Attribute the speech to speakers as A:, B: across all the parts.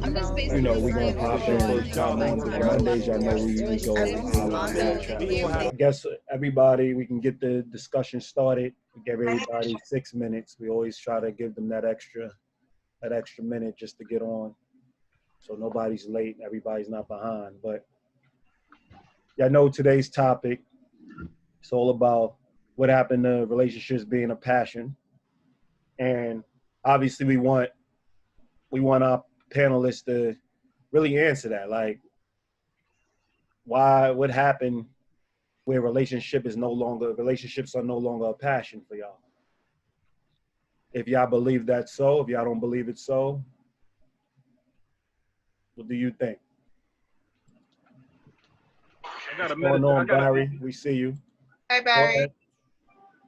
A: You know, we're gonna pop in Mondays. Y'all know we go I guess everybody, we can get the discussion started. We give everybody 6 minutes. We always try to give them that extra minute just to get on, so nobody's late and everybody's not behind. But y'all know today's topic. It's all about what happened to relationships being a passion, and obviously we want our panelists to really answer that. Like, what happened where relationships are no longer a passion for y'all? If y'all believe that's so, if y'all don't believe it's so, what do you think? What's going on, Barry? We see you.
B: Hi, Barry.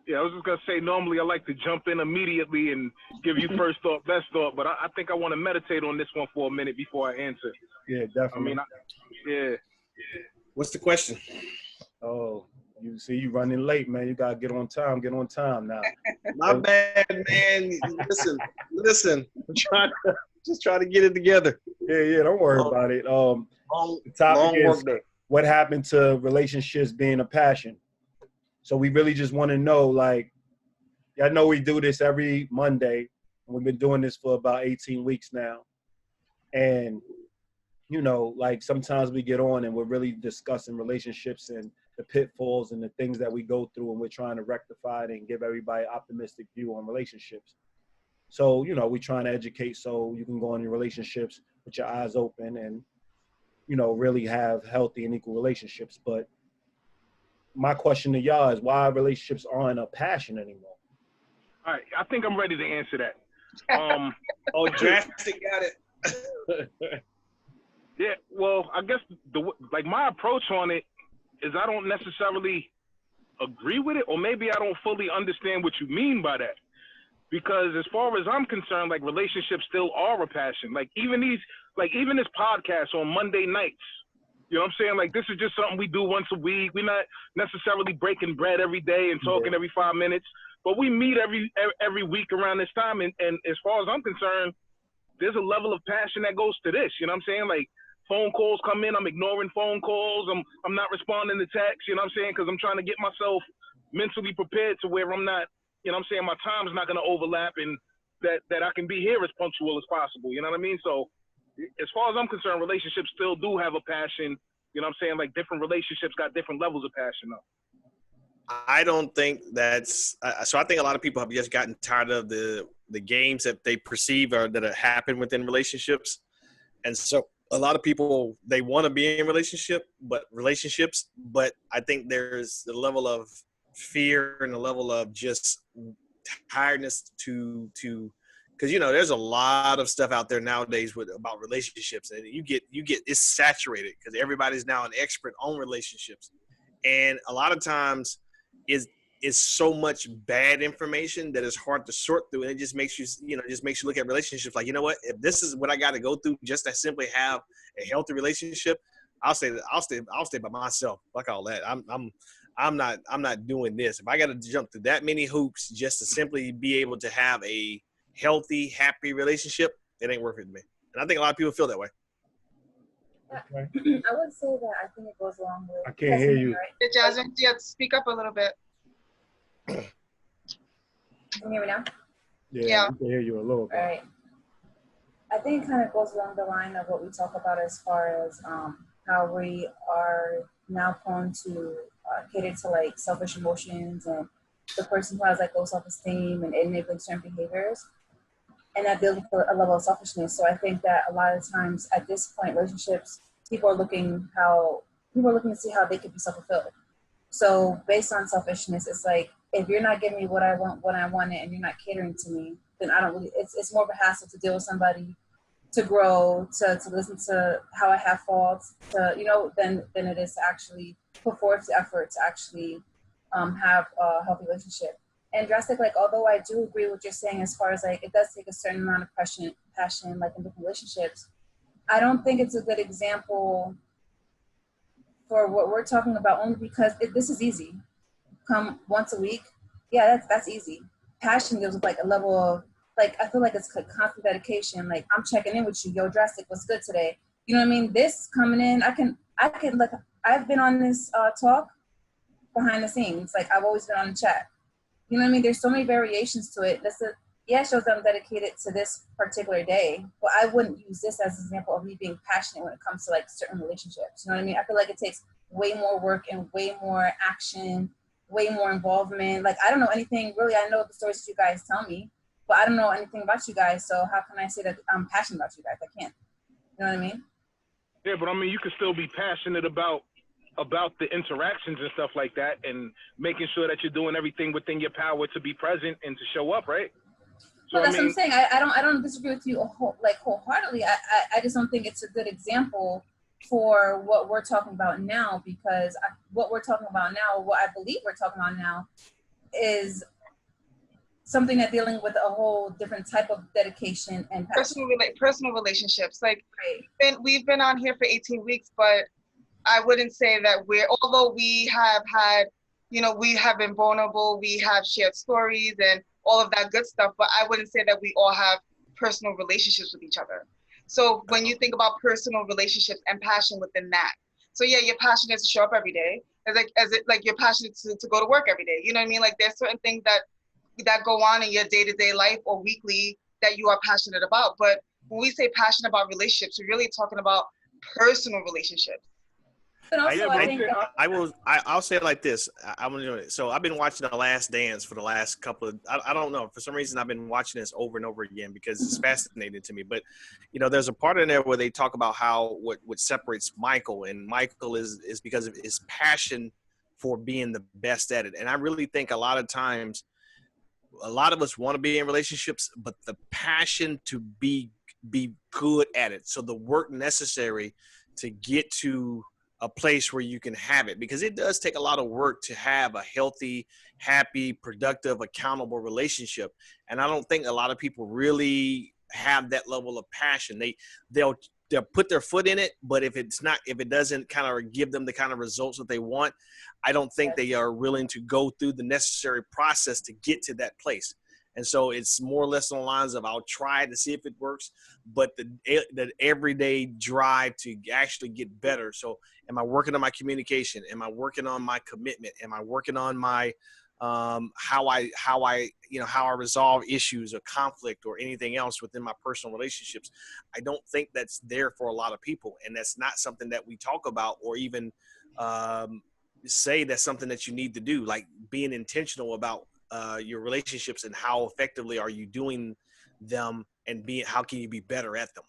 C: Yeah, I was just going to say, normally I like to jump in immediately and give you first thought, best thought, but I think I want to meditate on this one for a minute before I answer.
A: Yeah, definitely.
C: Yeah.
D: What's the question?
A: Oh, you see, you running late, man. You got to get on time now.
D: My bad, man. Listen. I'm trying to get it together.
A: Yeah, don't worry about it. The topic is what happened to relationships being a passion. So we really just want to know, like, I know we do this every Monday. And we've been doing this for about 18 weeks now. And, you know, like sometimes we get on and we're really discussing relationships and the pitfalls and the things that we go through, and we're trying to rectify it and give everybody an optimistic view on relationships. So, you know, we're trying to educate so you can go on your relationships with your eyes open and, you know, really have healthy and equal relationships. But my question to y'all is why relationships aren't a passion anymore?
C: All right, I think I'm ready to answer that.
D: Drastic got it.
C: Yeah, well, I guess my approach on it is I don't necessarily agree with it, or maybe I don't fully understand what you mean by that. Because as far as I'm concerned, like, relationships still are a passion. Like even this podcast on Monday nights, you know what I'm saying? Like, this is just something we do once a week. We're not necessarily breaking bread every day and talking every 5 minutes, but we meet every week around this time. And as far as I'm concerned, there's a level of passion that goes to this. You know what I'm saying? Like, phone calls come in, I'm ignoring phone calls. I'm not responding to texts. You know what I'm saying? Because I'm trying to get myself mentally prepared to where I'm not, you know what I'm saying, my time's not going to overlap, and that I can be here as punctual as possible. You know what I mean? So as far as I'm concerned, relationships still do have a passion. You know what I'm saying? Like, different relationships got different levels of passion though.
D: I don't think that's so. I think a lot of people have just gotten tired of the games that they perceive or that happen within relationships. And so a lot of people, they want to be in relationships, but I think there's the level of fear and the level of just tiredness to because, you know, there's a lot of stuff out there nowadays about relationships, and you get it's saturated because everybody's now an expert on relationships. And a lot of times is so much bad information that it's hard to sort through, and it just makes you look at relationships like, you know what, if this is what I got to go through just to simply have a healthy relationship, I'll stay by myself. Fuck all that. I'm not doing this. If I got to jump through that many hoops just to simply be able to have a healthy, happy relationship, it ain't worth it to me. And I think a lot of people feel that way.
E: Okay. I would say that I think it goes along with.
A: I can't hear you.
B: Right? Jasmine, you have to speak up a little bit.
E: Can you hear me now?
A: Yeah. I can hear you a little bit.
E: All right. I think it kind of goes along the line of what we talk about as far as how we are now prone to cater to like selfish emotions, and the person who has like low self-esteem and enabling certain behaviors, and that builds a level of selfishness. So I think that a lot of times at this point, relationships, people are looking to see how they can be self-fulfilled. So based on selfishness, it's like, if you're not giving me what I want when I want it, and you're not catering to me, then I don't really, it's more of a hassle to deal with somebody, to grow, to listen to how I have faults, than it is to actually put forth the effort to actually have a healthy relationship. And drastic, like, although I do agree with what you're saying as far as like, it does take a certain amount of passion, like in different relationships, I don't think it's a good example for what we're talking about, only because this is easy. Come once a week, yeah, that's easy. Passion gives like a level of like, I feel like it's constant dedication. Like, I'm checking in with you. Yo, Drastic, what's good today? You know what I mean? This coming in, I can look, I've been on this talk behind the scenes. Like, I've always been on the chat. You know what I mean? There's so many variations to it. Yeah, it shows that I'm dedicated to this particular day, but I wouldn't use this as an example of me being passionate when it comes to like certain relationships. You know what I mean? I feel like it takes way more work and way more action, way more involvement. Like, I don't know anything really. I know the stories that you guys tell me, but I don't know anything about you guys. So how can I say that I'm passionate about you guys? I can't. You know what I mean?
C: Yeah, but I mean, you can still be passionate about the interactions and stuff like that, and making sure that you're doing everything within your power to be present and to show up, right? So,
E: well, that's what I'm saying. I don't disagree with you wholeheartedly. I just don't think it's a good example for what we're talking about now, because what we're talking about now, what I believe we're talking about now, is something that's dealing with a whole different type of dedication and passion.
B: Personal relationships. Like, we've been on here for 18 weeks, but I wouldn't say that although we have had, you know, we have been vulnerable, we have shared stories and all of that good stuff, but I wouldn't say that we all have personal relationships with each other. So when you think about personal relationships and passion within that, so yeah, you're passionate to show up every day, like you're passionate to go to work every day. You know what I mean? Like, there's certain things that go on in your day-to-day life or weekly that you are passionate about. But when we say passionate about relationships, we're really talking about personal relationships.
E: But also,
D: I'll say it like this. So I've been watching The Last Dance for the last couple of, I don't know, for some reason I've been watching this over and over again because it's fascinating to me. But, you know, there's a part in there where they talk about how what separates Michael, and Michael is because of his passion for being the best at it. And I really think a lot of times, a lot of us want to be in relationships, but the passion to be good at it. So the work necessary to get to a place where you can have it, because it does take a lot of work to have a healthy, happy, productive, accountable relationship. And I don't think a lot of people really have that level of passion. They'll put their foot in it, but if it doesn't kind of give them the kind of results that they want, I don't think they are willing to go through the necessary process to get to that place. And so it's more or less on the lines of, I'll try to see if it works, but the everyday drive to actually get better. So am I working on my communication? Am I working on my commitment? Am I working on my how I resolve issues or conflict or anything else within my personal relationships? I don't think that's there for a lot of people, and that's not something that we talk about or even say that's something that you need to do, like being intentional about your relationships and how effectively are you doing them, and how can you be better at them.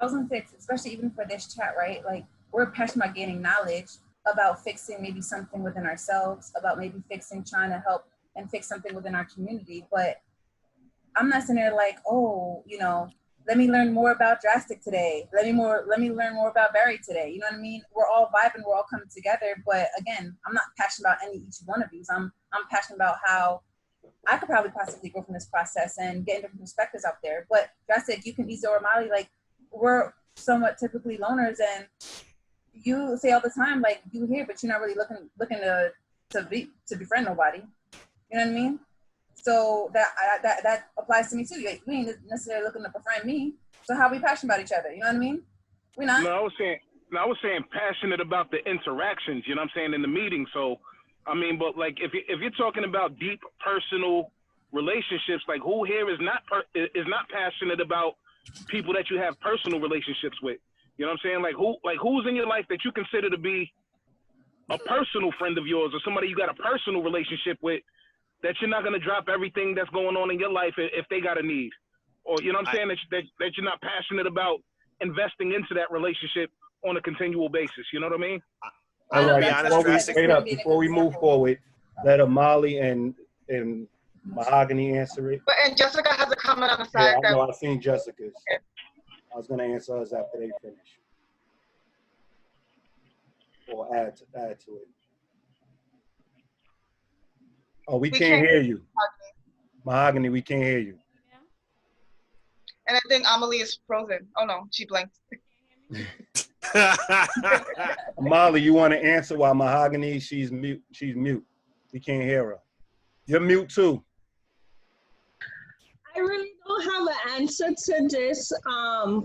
E: I was gonna say, especially even for this chat, right? Like, we're passionate about gaining knowledge about fixing maybe something within ourselves, about maybe trying to help and fix something within our community. But I'm not sitting there like, oh, you know, let me learn more about Drastic today. Let me learn more about Barry today. You know what I mean? We're all vibing, we're all coming together. But again, I'm not passionate about each one of these. I'm passionate about how I could probably possibly go from this process and get different perspectives out there. But Drastic, you can Isa or Molly, like, we're somewhat typically loners, and you say all the time, like, you here, but you're not really looking to befriend nobody. You know what I mean? So that applies to me too. You ain't necessarily looking to befriend me. So how are we passionate about each other? You know what I mean? We're not.
C: No, I was saying passionate about the interactions. You know what I'm saying, in the meeting. So, I mean, but like if you're talking about deep personal relationships, like, who here is not passionate about people that you have personal relationships with? You know what I'm saying? Like who's in your life that you consider to be a personal friend of yours, or somebody you got a personal relationship with, that you're not going to drop everything that's going on in your life if they got a need? Or, you know what I'm saying, that you're not passionate about investing into that relationship on a continual basis. You know what I mean?
A: All right, before we move forward, let Molly and Mahogany answer it.
B: And Jessica has a comment on the side.
A: Yeah, I know, I've seen Jessica's. Okay. I was going to answer hers after they finish. Or add to it. Oh, we can't hear you. Mahogany, we can't hear you.
B: Yeah. And I think Amelie is frozen. Oh no, she blinked.
A: Molly, you want to answer while Mahogany, she's mute. We can't hear her. You're mute too.
F: I really don't don't have an answer to this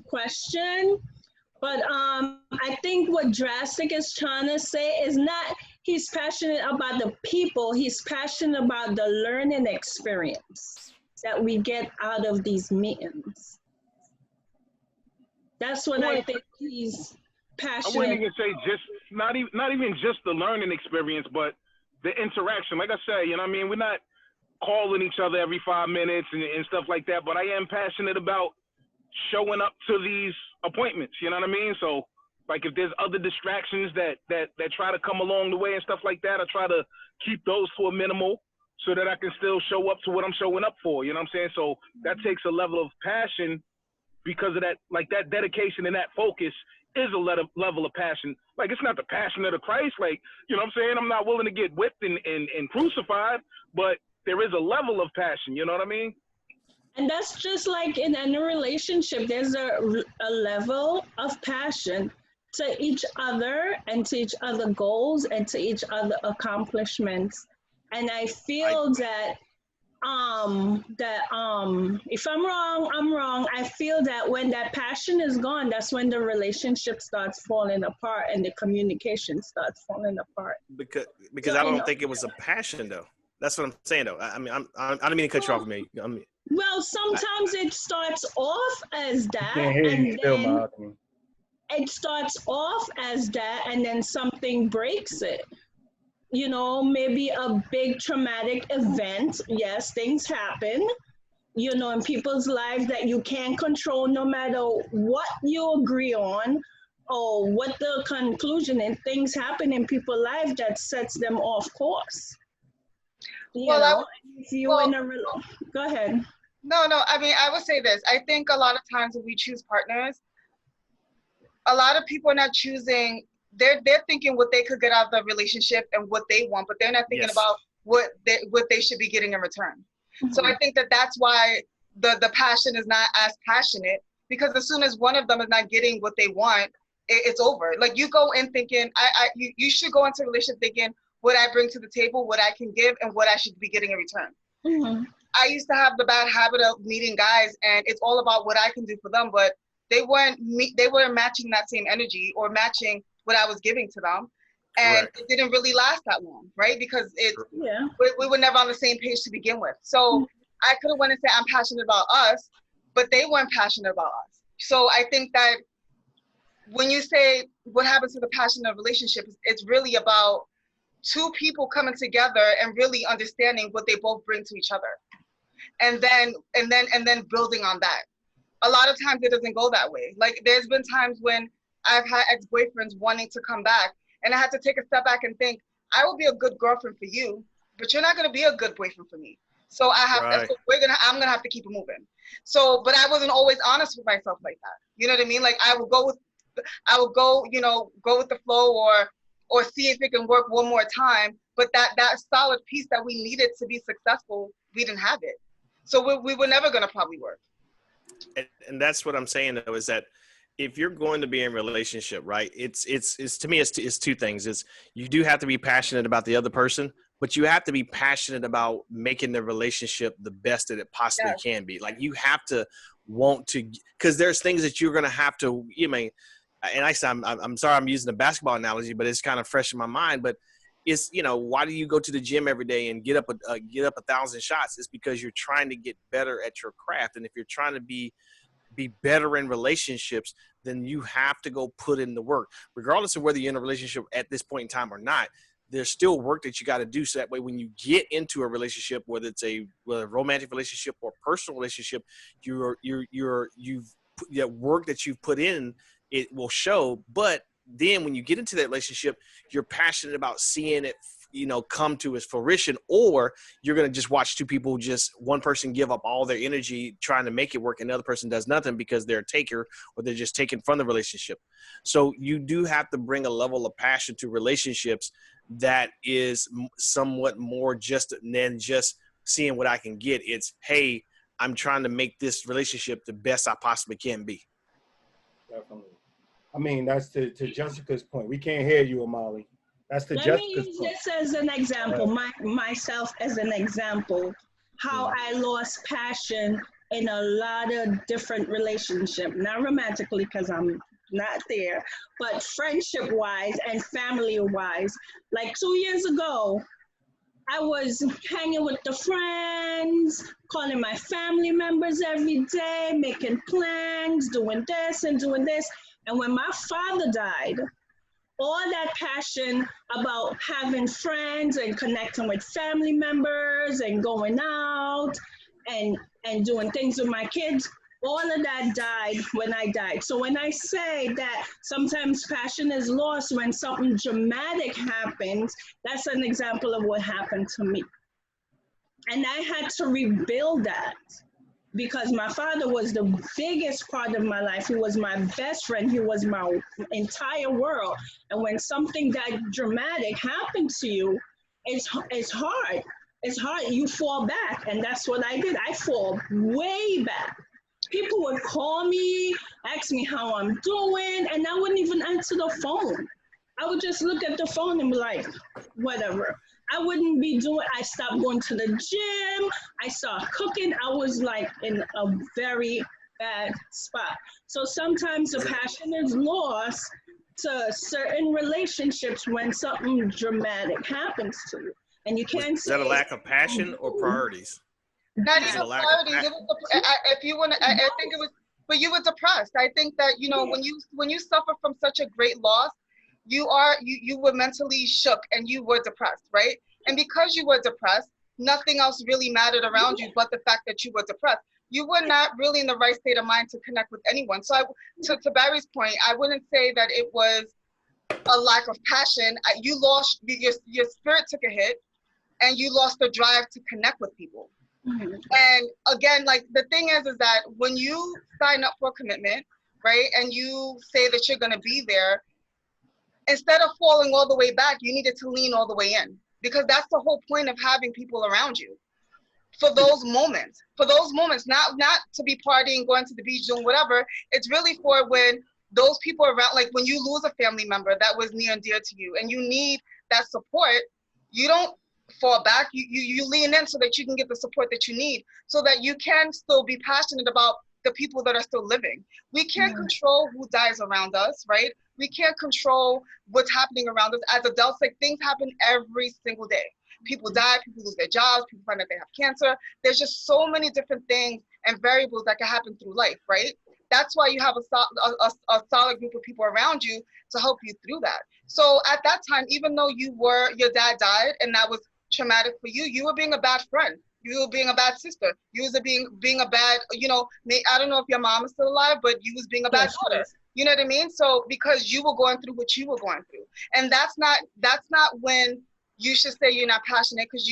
F: question, but I think what Drastic is trying to say is not he's passionate about the people, he's passionate about the learning experience that we get out of these meetings. That's what I think he's passionate.
C: I wouldn't even say just not even just the learning experience, but the interaction. Like I said, you know what I mean? We're not calling each other every 5 minutes and stuff like that, but I am passionate about showing up to these appointments, you know what I mean? So like if there's other distractions that try to come along the way and stuff like that, I try to keep those to a minimal so that I can still show up to what I'm showing up for, you know what I'm saying? So that takes a level of passion because of that, like that dedication and that focus is a level of passion. Like it's not the passion of the Christ, like, you know what I'm saying? I'm not willing to get whipped and crucified, but there is a level of passion, you know what I mean?
F: And that's just like in any relationship, there's a level of passion to each other and to each other goals and to each other accomplishments. And I feel that if I'm wrong, I'm wrong. I feel that when that passion is gone, that's when the relationship starts falling apart and the communication starts falling apart.
D: Because so, I don't think it was a passion though. That's what I'm saying though. I mean, I don't mean to cut you off, me.
F: Well, sometimes it starts off as that, it starts off as that, and then something breaks it. You know, maybe a big traumatic event. Yes, things happen, you know, in people's lives that you can't control no matter what you agree on or what the conclusion, and things happen in people's lives that sets them off course. Go ahead.
B: No, I mean, I would say this. I think a lot of times when we choose partners, a lot of people are not choosing, they're thinking what they could get out of the relationship and what they want, but they're not thinking about what they should be getting in return. Mm-hmm. So I think that's why the passion is not as passionate, because as soon as one of them is not getting what they want, it's over. Like you go in thinking, you should go into a relationship thinking what I bring to the table, what I can give, and what I should be getting in return. Mm-hmm. I used to have the bad habit of meeting guys, and it's all about what I can do for them, but they weren't matching that same energy or matching what I was giving to them. And It didn't really last that long, right? Because we were never on the same page to begin with. So I could have went and said, I'm passionate about us, but they weren't passionate about us. So I think that when you say what happens to the passion of relationships, it's really about two people coming together and really understanding what they both bring to each other. And then building on that. A lot of times it doesn't go that way. Like there's been times when I've had ex-boyfriends wanting to come back, and I had to take a step back and think, I will be a good girlfriend for you, but you're not going to be a good boyfriend for me. So I'm going to have to keep it moving. So, but I wasn't always honest with myself like that. You know what I mean? Like I would go with the flow or see if it can work one more time. But that solid piece that we needed to be successful, we didn't have it. So we were never going to probably work.
D: And that's what I'm saying though, is that if you're going to be in a relationship, right, it's to me, it's two things. It's you do have to be passionate about the other person, but you have to be passionate about making the relationship the best that it possibly can be. Like you have to want to, because there's things that you're going to have to, and I'm sorry I'm using a basketball analogy, but it's kind of fresh in my mind. But it's, why do you go to the gym every day and get up 1,000 shots? It's because you're trying to get better at your craft. And if you're trying to be better in relationships, then you have to go put in the work, regardless of whether you're in a relationship at this point in time or not. There's still work that you got to do. So that way, when you get into a relationship, whether it's a romantic relationship or personal relationship, the work that you've put in, it will show. But then when you get into that relationship, you're passionate about seeing it, come to its fruition, or you're going to just watch two people, just one person give up all their energy trying to make it work and the other person does nothing because they're a taker or they're just taken from the relationship. So you do have to bring a level of passion to relationships that is somewhat more just than just seeing what I can get. It's, hey, I'm trying to make this relationship the best I possibly can be.
A: Definitely. I mean, that's to Jessica's point. We can't hear you, Amali. That's to Jessica's point. Let me use
F: this as an example, myself as an example, how I lost passion in a lot of different relationships, not romantically because I'm not there, but friendship wise and family wise. Like 2 years ago, I was hanging with the friends, calling my family members every day, making plans, doing this and doing this. And when my father died, all that passion about having friends and connecting with family members and going out and doing things with my kids, all of that died when I died. So when I say that sometimes passion is lost when something dramatic happens, that's an example of what happened to me. And I had to rebuild that because my father was the biggest part of my life. He was my best friend. He was my entire world. And when something that dramatic happened to you, it's hard. It's hard. You fall back. And that's what I did. I fall way back. People would call me, ask me how I'm doing, and I wouldn't even answer the phone. I would just look at the phone and be like, whatever. I wouldn't be doing, I stopped going to the gym. I stopped cooking. I was like in a very bad spot. So sometimes the passion is lost to certain relationships when something dramatic happens to you. And you can't
D: say. Is that a lack of passion or priorities?
B: Not even priorities. It was if you want to, I think it was, but you were depressed. I think that, you know, when you suffer from such a great loss, you were mentally shook and you were depressed, right? And because you were depressed, nothing else really mattered around you but the fact that you were depressed. You were not really in the right state of mind to connect with anyone. So to Barry's point, I wouldn't say that it was a lack of passion. You lost, your spirit took a hit and you lost the drive to connect with people. Mm-hmm. And again, like the thing is that when you sign up for a commitment, right, and you say that you're going to be there, instead of falling all the way back, you needed to lean all the way in, because that's the whole point of having people around you for those moments, not to be partying, going to the beach, doing whatever. It's really for when those people are around, like when you lose a family member that was near and dear to you and you need that support, you don't fall back, you lean in so that you can get the support that you need, so that you can still be passionate about the people that are still living. We can't control who dies around us, right? We can't control what's happening around us. As adults, like things happen every single day. People die, people lose their jobs, people find out they have cancer. There's just so many different things and variables that can happen through life, right? That's why you have a solid group of people around you to help you through that. So at that time, even though your dad died and that was traumatic for you, you were being a bad friend. You were being a bad sister. You was being a bad, I don't know if your mom is still alive, but you was being a bad daughter. You know what I mean? So because you were going through what you were going through. And that's not when you should say you're not passionate, because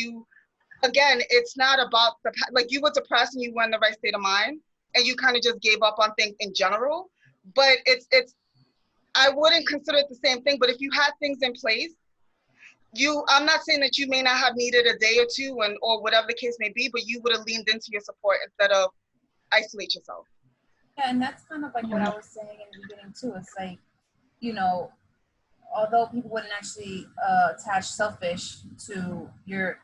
B: it's not about like you were depressed and you were in the right state of mind and you kind of just gave up on things in general. But I wouldn't consider it the same thing, but if you had things in place, I'm not saying that you may not have needed a day or two or whatever the case may be, but you would have leaned into your support instead of isolate yourself.
E: Yeah, and that's kind of like what I was saying in the beginning too. It's like, although people wouldn't actually attach selfish to your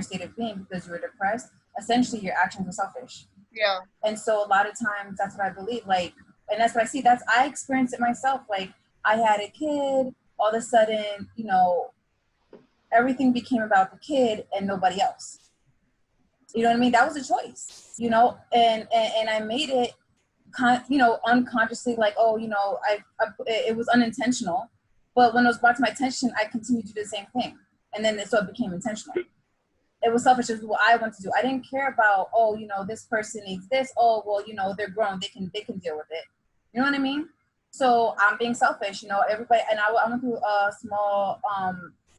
E: state of being because you were depressed, essentially your actions were selfish.
B: Yeah.
E: And so a lot of times that's what I believe, like, and that's what I see. I experienced it myself. Like I had a kid, all of a sudden, everything became about the kid and nobody else. You know what I mean? That was a choice, and I made it, unconsciously, like, it was unintentional. But when it was brought to my attention, I continued to do the same thing. And then so it became intentional. It was selfish. It was what I wanted to do. I didn't care about, this person needs this. Oh, well, they're grown. They can deal with it. You know what I mean? So I'm being selfish, everybody. And I went through a small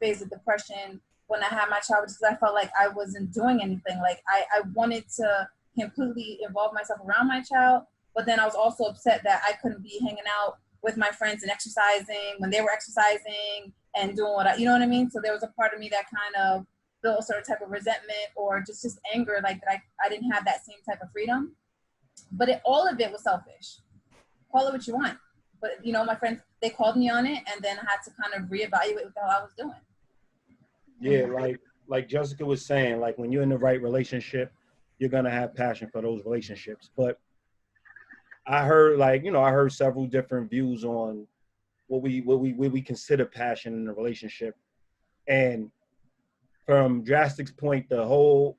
E: phase of depression when I had my child, because I felt like I wasn't doing anything. Like I wanted to completely involve myself around my child, but then I was also upset that I couldn't be hanging out with my friends and exercising when they were exercising and doing you know what I mean? So there was a part of me that kind of built a certain type of resentment or just anger, like that I didn't have that same type of freedom. But all of it was selfish. Call it what you want. But, my friends, they called me on it, and then I had to kind of reevaluate what the hell I was doing.
A: Yeah, like Jessica was saying, like when you're in the right relationship, you're going to have passion for those relationships. But I heard I heard several different views on what we consider passion in a relationship. And from Drastic's point, the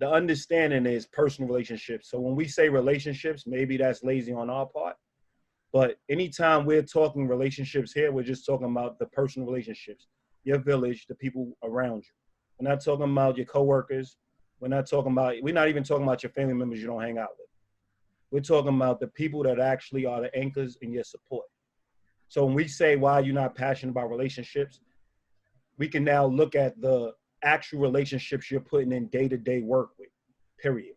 A: understanding is personal relationships. So when we say relationships, maybe that's lazy on our part. But anytime we're talking relationships here, we're just talking about the personal relationships, your village, the people around you. We're not talking about your coworkers. We're not even talking about your family members you don't hang out with. We're talking about the people that actually are the anchors in your support. So when we say why you're not passionate about relationships, we can now look at the actual relationships you're putting in day-to-day work with, period.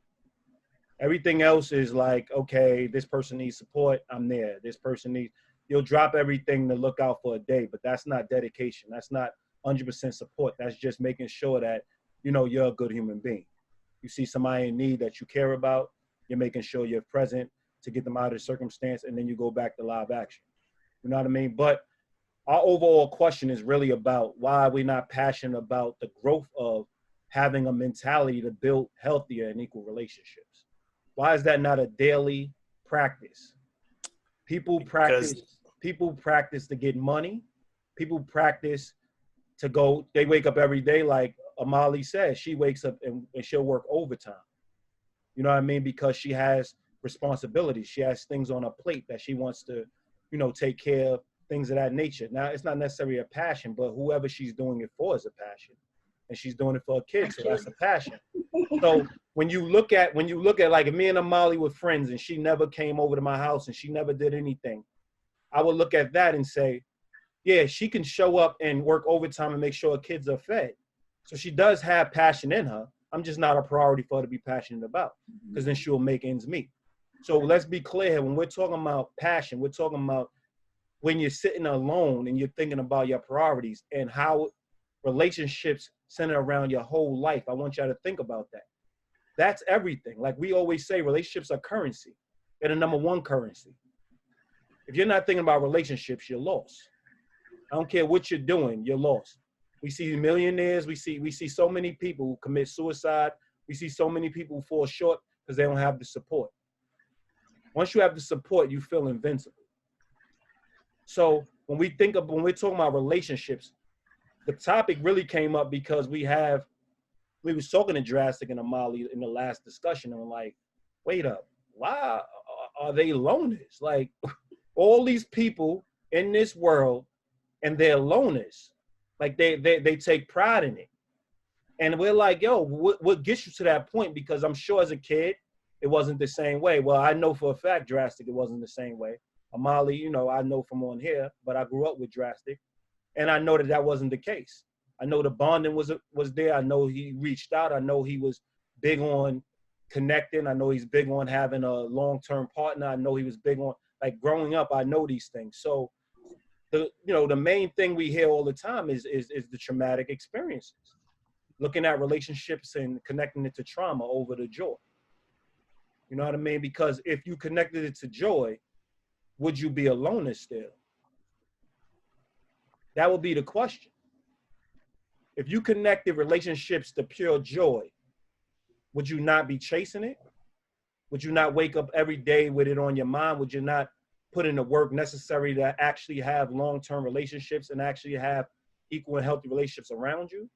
A: Everything else is like, okay, this person needs support, I'm there. This person needs, you'll drop everything to look out for a day, but that's not dedication. That's not 100% support. That's just making sure that, you're a good human being. You see somebody in need that you care about, you're making sure you're present to get them out of the circumstance, and then you go back to live action. You know what I mean? But our overall question is really about why we're not passionate about the growth of having a mentality to build healthier and equal relationships. Why is that not a daily practice? People practice to get money. People practice to go, they wake up every day, like Amali says, she wakes up and she'll work overtime. You know what I mean? Because she has responsibilities. She has things on her plate that she wants to, take care of, things of that nature. Now, it's not necessarily a passion, but whoever she's doing it for is a passion. And she's doing it for a kid, so that's a passion. So when you look at like me and Amali were friends and she never came over to my house and she never did anything, I would look at that and say, yeah, she can show up and work overtime and make sure her kids are fed. So she does have passion in her. I'm just not a priority for her to be passionate about, because then she'll make ends meet. So let's be clear, when we're talking about passion, we're talking about when you're sitting alone and you're thinking about your priorities and how relationships center around your whole life. I want y'all to think about that. That's everything. Like we always say, relationships are currency. They're the number one currency. If you're not thinking about relationships, you're lost. I don't care what you're doing, you're lost. We see millionaires, we see so many people who commit suicide. We see so many people who fall short because they don't have the support. Once you have the support, you feel invincible. So when we're talking about relationships, the topic really came up because we was talking to Drastic and Amali in the last discussion, and I'm like, wait up, why are they loners? Like all these people in this world and they're loners. Like they take pride in it. And we're like, yo, what gets you to that point? Because I'm sure as a kid, it wasn't the same way. Well, I know for a fact, Drastic, it wasn't the same way. Amali, I know from on here, but I grew up with Drastic. And I know that wasn't the case. I know the bonding was there. I know he reached out. I know he was big on connecting. I know he's big on having a long-term partner. I know he was big on, like, growing up, I know these things. So, the main thing we hear all the time is the traumatic experiences. Looking at relationships and connecting it to trauma over to joy. You know what I mean? Because if you connected it to joy, would you be a loner still? That would be the question. If you connected relationships to pure joy, would you not be chasing it? Would you not wake up every day with it on your mind? Would you not put in the work necessary to actually have long-term relationships and actually have equal and healthy relationships around you?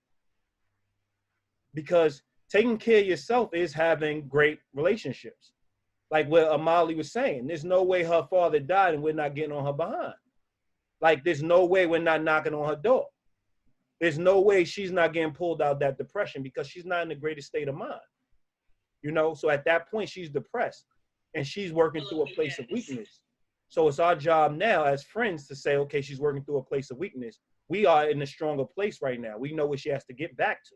A: Because taking care of yourself is having great relationships. Like what Amali was saying, there's no way her father died and we're not getting on her behind. Like there's no way we're not knocking on her door. There's no way she's not getting pulled out that depression because she's not in the greatest state of mind. So at that point, she's depressed and she's working through a place of weakness. So it's our job now as friends to say, okay, she's working through a place of weakness. We are in a stronger place right now. We know what she has to get back to.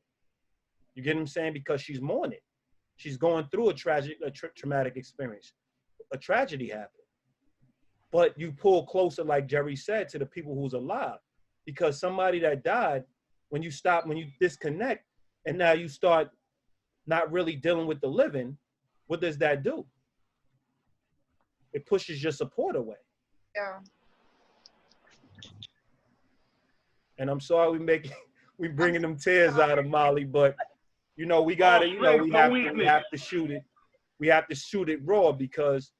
A: You get what I'm saying? Because she's mourning. She's going through a traumatic experience. A tragedy happened. But you pull closer, like Jerry said, to the people who's alive. Because somebody that died, when you disconnect, and now you start not really dealing with the living, what does that do? It pushes your support away.
B: Yeah.
A: And I'm sorry we bringing them tears out of Molly, but You know, we gotta, you know, we have to shoot it. We have to shoot it raw because,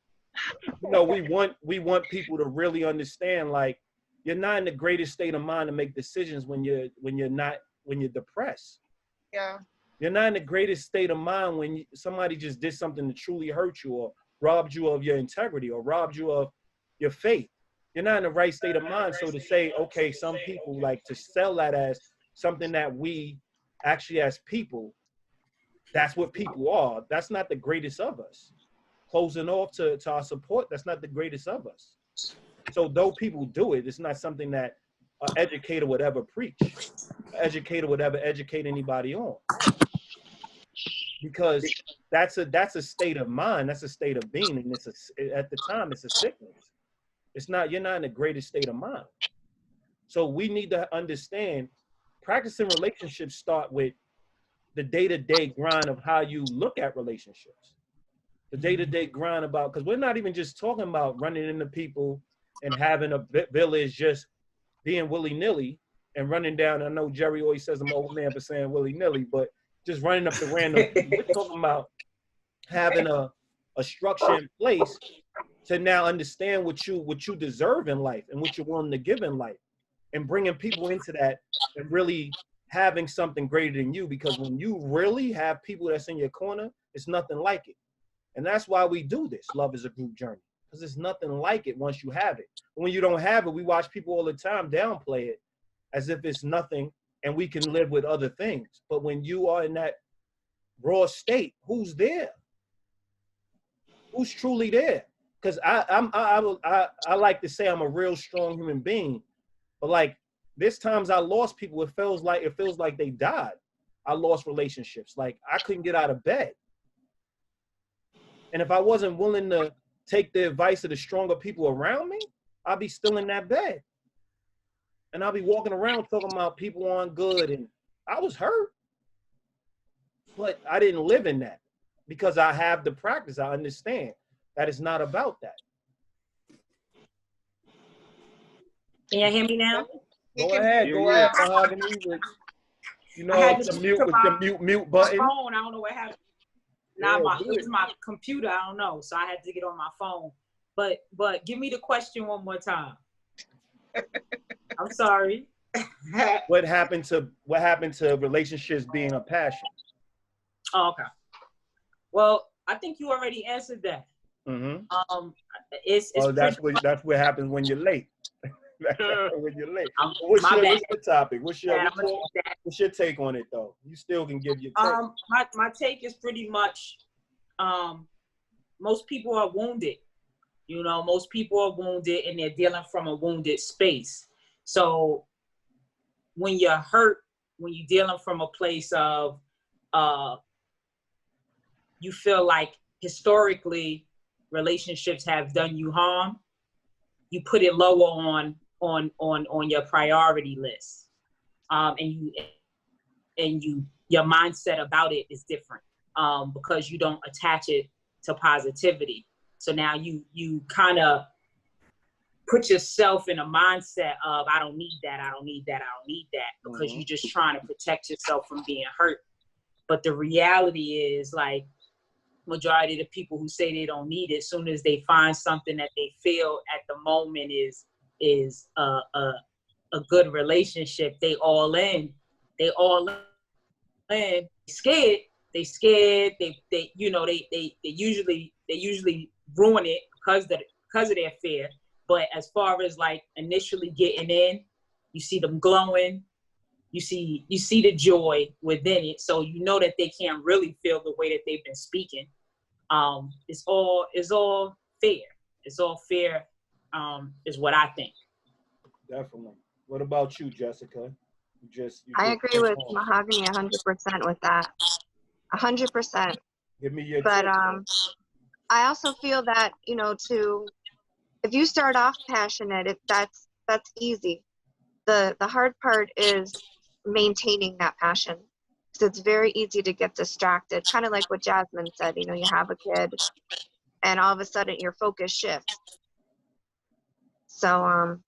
A: you know, we want people to really understand, like, you're not in the greatest state of mind to make decisions when you're depressed.
B: Yeah.
A: You're not in the greatest state of mind when somebody just did something to truly hurt you or robbed you of your integrity or robbed you of your faith. You're not in the right state of mind. So to say, okay, some people like to sell that as something that we actually as people, that's what people are. That's not the greatest of us. Closing off to our support, that's not the greatest of us. So though people do it, it's not something that an educator would ever preach. An educator would ever educate anybody on. Because that's a state of mind, that's a state of being, and at the time it's a sickness. It's not, you're not in the greatest state of mind. So we need to understand practicing relationships start with the day-to-day grind of how you look at relationships. The day-to-day grind about, because we're not even just talking about running into people and having a village just being willy-nilly and running down. I know Jerry always says I'm an old man for saying willy-nilly, but just running up to random people. We're talking about having a structure in place to now understand what you deserve in life and what you're willing to give in life, and bringing people into that and really having something greater than you. Because when you really have people that's in your corner, it's nothing like it. And that's why we do this. Love is a group journey, because it's nothing like it once you have it. When you don't have it, we watch people all the time downplay it as if it's nothing and we can live with other things. But when you are in that raw state, who's there? Who's truly there? Because I like to say I'm a real strong human being, but like there's times I lost people. It feels like they died. I lost relationships. Like I couldn't get out of bed. And if I wasn't willing to take the advice of the stronger people around me, I'd be still in that bed. And I'll be walking around talking about people aren't good. And I was hurt. But I didn't live in that because I have the practice. I understand that it's not about that.
G: Can you hear me now?
A: Go ahead, Mahogany. You know, it's the mute button.
G: My phone, I don't know what happened. Now it was my computer, I don't know. So I had to get on my phone. But give me the question one more time. I'm sorry.
A: What happened to relationships being a passion?
G: Oh, okay. Well, I think you already answered that.
A: Mm-hmm.
G: That's
A: what happens when you're late. When you're late. What's the topic? What's your take on it though? You still can give your take.
G: My take is pretty much most people are wounded. You know, most people are wounded and they're dealing from a wounded space. So when you're hurt, when you're dealing from a place of you feel like historically relationships have done you harm, you put it lower on your priority list. And your mindset about it is different because you don't attach it to positivity. So now you kind of put yourself in a mindset of, I don't need that, I don't need that, I don't need that, because you're just trying to protect yourself from being hurt. But the reality is, like, majority of the people who say they don't need it, as soon as they find something that they feel at the moment is a good relationship, they all in. They scared. They usually ruin it because of their fear. But as far as like initially getting in, you see them glowing. You see the joy within it, so you know that they can't really feel the way that they've been speaking. It's all fair. It's all fair, is what I think.
A: Definitely. What about you, Jessica?
H: I agree with Mahogany 100% with that. 100%.
A: Give me your
H: But
A: take.
H: I also feel that, you know, if you start off passionate, that's easy. The hard part is maintaining that passion. So it's very easy to get distracted, kind of like what Jasmine said. You know, you have a kid and all of a sudden your focus shifts. So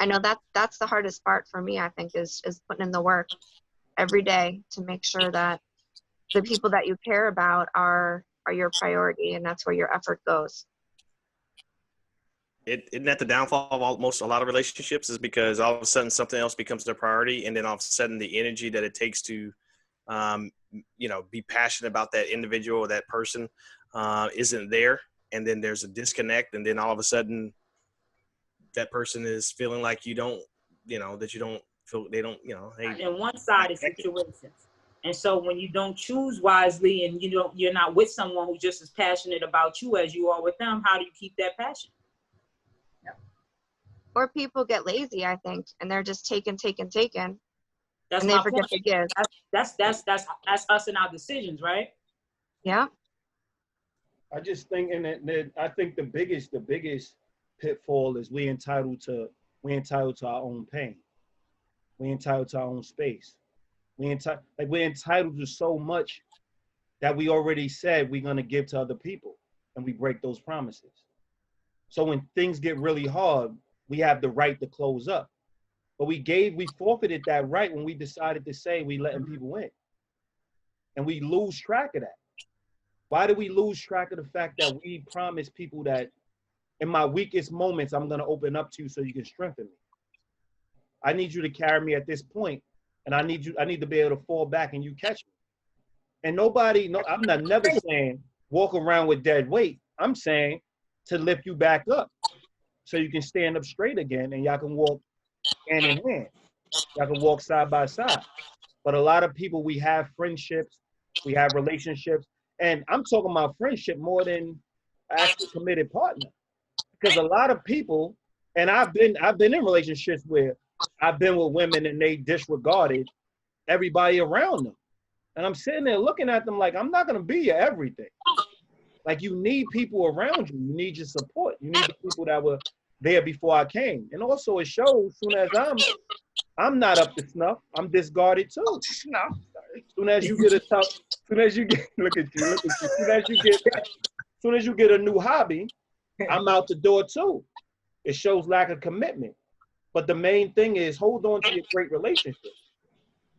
H: I know that's the hardest part for me, I think, is putting in the work every day to make sure that the people that you care about are your priority, and that's where your effort goes.
D: Isn't that the downfall of a lot of relationships, is because all of a sudden something else becomes their priority, and then all of a sudden the energy that it takes to, be passionate about that individual or that person isn't there, and then there's a disconnect, and then all of a sudden that person is feeling like you don't, that you don't feel, they don't, hey.
G: And one-sided situations. And so when you don't choose wisely and you're not with someone who's just as passionate about you as you are with them, how do you keep that passion?
H: Or people get lazy, I think, and they're just taking.
G: That's
H: and they forget to give.
G: That's us and our decisions, right?
H: Yeah.
A: I just think, and I think the biggest pitfall is we entitled to our own pain. We entitled to our own space. We're entitled to so much that we already said we're gonna give to other people, and we break those promises. So when things get really hard, we have the right to close up. But we forfeited that right when we decided to say we letting people in. And we lose track of that. Why do we lose track of the fact that we promise people that in my weakest moments, I'm gonna open up to you so you can strengthen me? I need you to carry me at this point, and I need to be able to fall back and you catch me. And I'm not never saying walk around with dead weight. I'm saying to lift you back up so you can stand up straight again and y'all can walk hand in hand. Y'all can walk side by side. But a lot of people, we have friendships, we have relationships, and I'm talking about friendship more than actually committed partner. Because a lot of people, and I've been in relationships where I've been with women and they disregarded everybody around them. And I'm sitting there looking at them like, I'm not gonna be your everything. Like, you need people around you. You need your support. You need the people that were there before I came. And also it shows soon as I'm not up to snuff, I'm discarded too.
B: No.
A: Soon as you get look at you. Soon as you get a new hobby, I'm out the door too. It shows lack of commitment. But the main thing is hold on to your great relationships.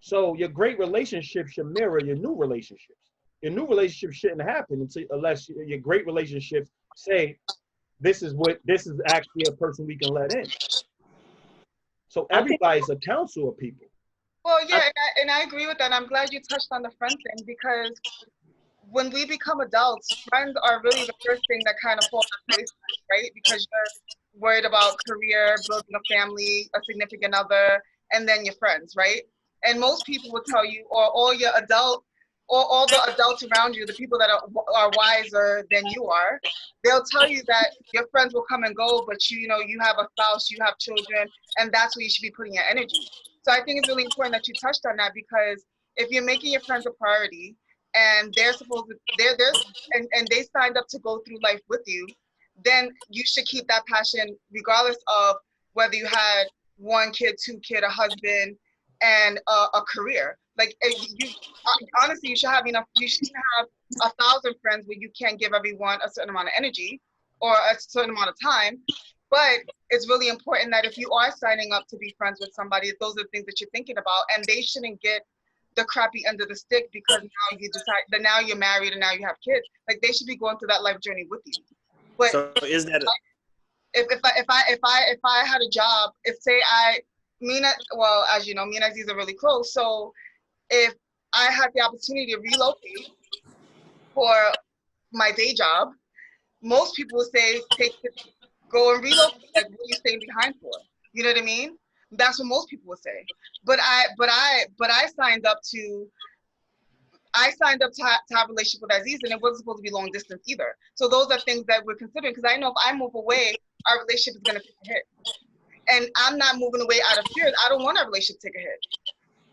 A: So your great relationships should mirror your new relationships. Your new relationships shouldn't happen unless your great relationships say, this is actually a person we can let in. So everybody's a council of people.
B: Well, yeah, and I agree with that. I'm glad you touched on the friend thing, because when we become adults, friends are really the first thing that kind of falls in place, right? Because you're worried about career, building a family, a significant other, and then your friends, right? And most people will tell you, or all the adults around you, the people that are wiser than you are, they'll tell you that your friends will come and go, but you have a spouse, you have children, and that's where you should be putting your energy. So I think it's really important that you touched on that, because if you're making your friends a priority and they're and they signed up to go through life with you, then you should keep that passion regardless of whether you had 1 kid, 2 kids, a husband, and a career. Like, honestly, you should have enough. You shouldn't have 1,000 friends where you can't give everyone a certain amount of energy or a certain amount of time. But it's really important that if you are signing up to be friends with somebody, those are the things that you're thinking about, and they shouldn't get the crappy end of the stick because now you decide that now you're married and now you have kids. Like, they should be going through that life journey with you. But
D: so is that
B: if I had a job, as you know, me and Aziz are really close. So if I had the opportunity to relocate for my day job, most people would say, go and relocate. Like, what are you staying behind for? You know what I mean? That's what most people would say. But I signed up to have a relationship with Aziz, and it wasn't supposed to be long distance either. So those are things that we're considering, because I know if I move away, our relationship is going to take a hit. And I'm not moving away out of fear. I don't want our relationship to take a hit.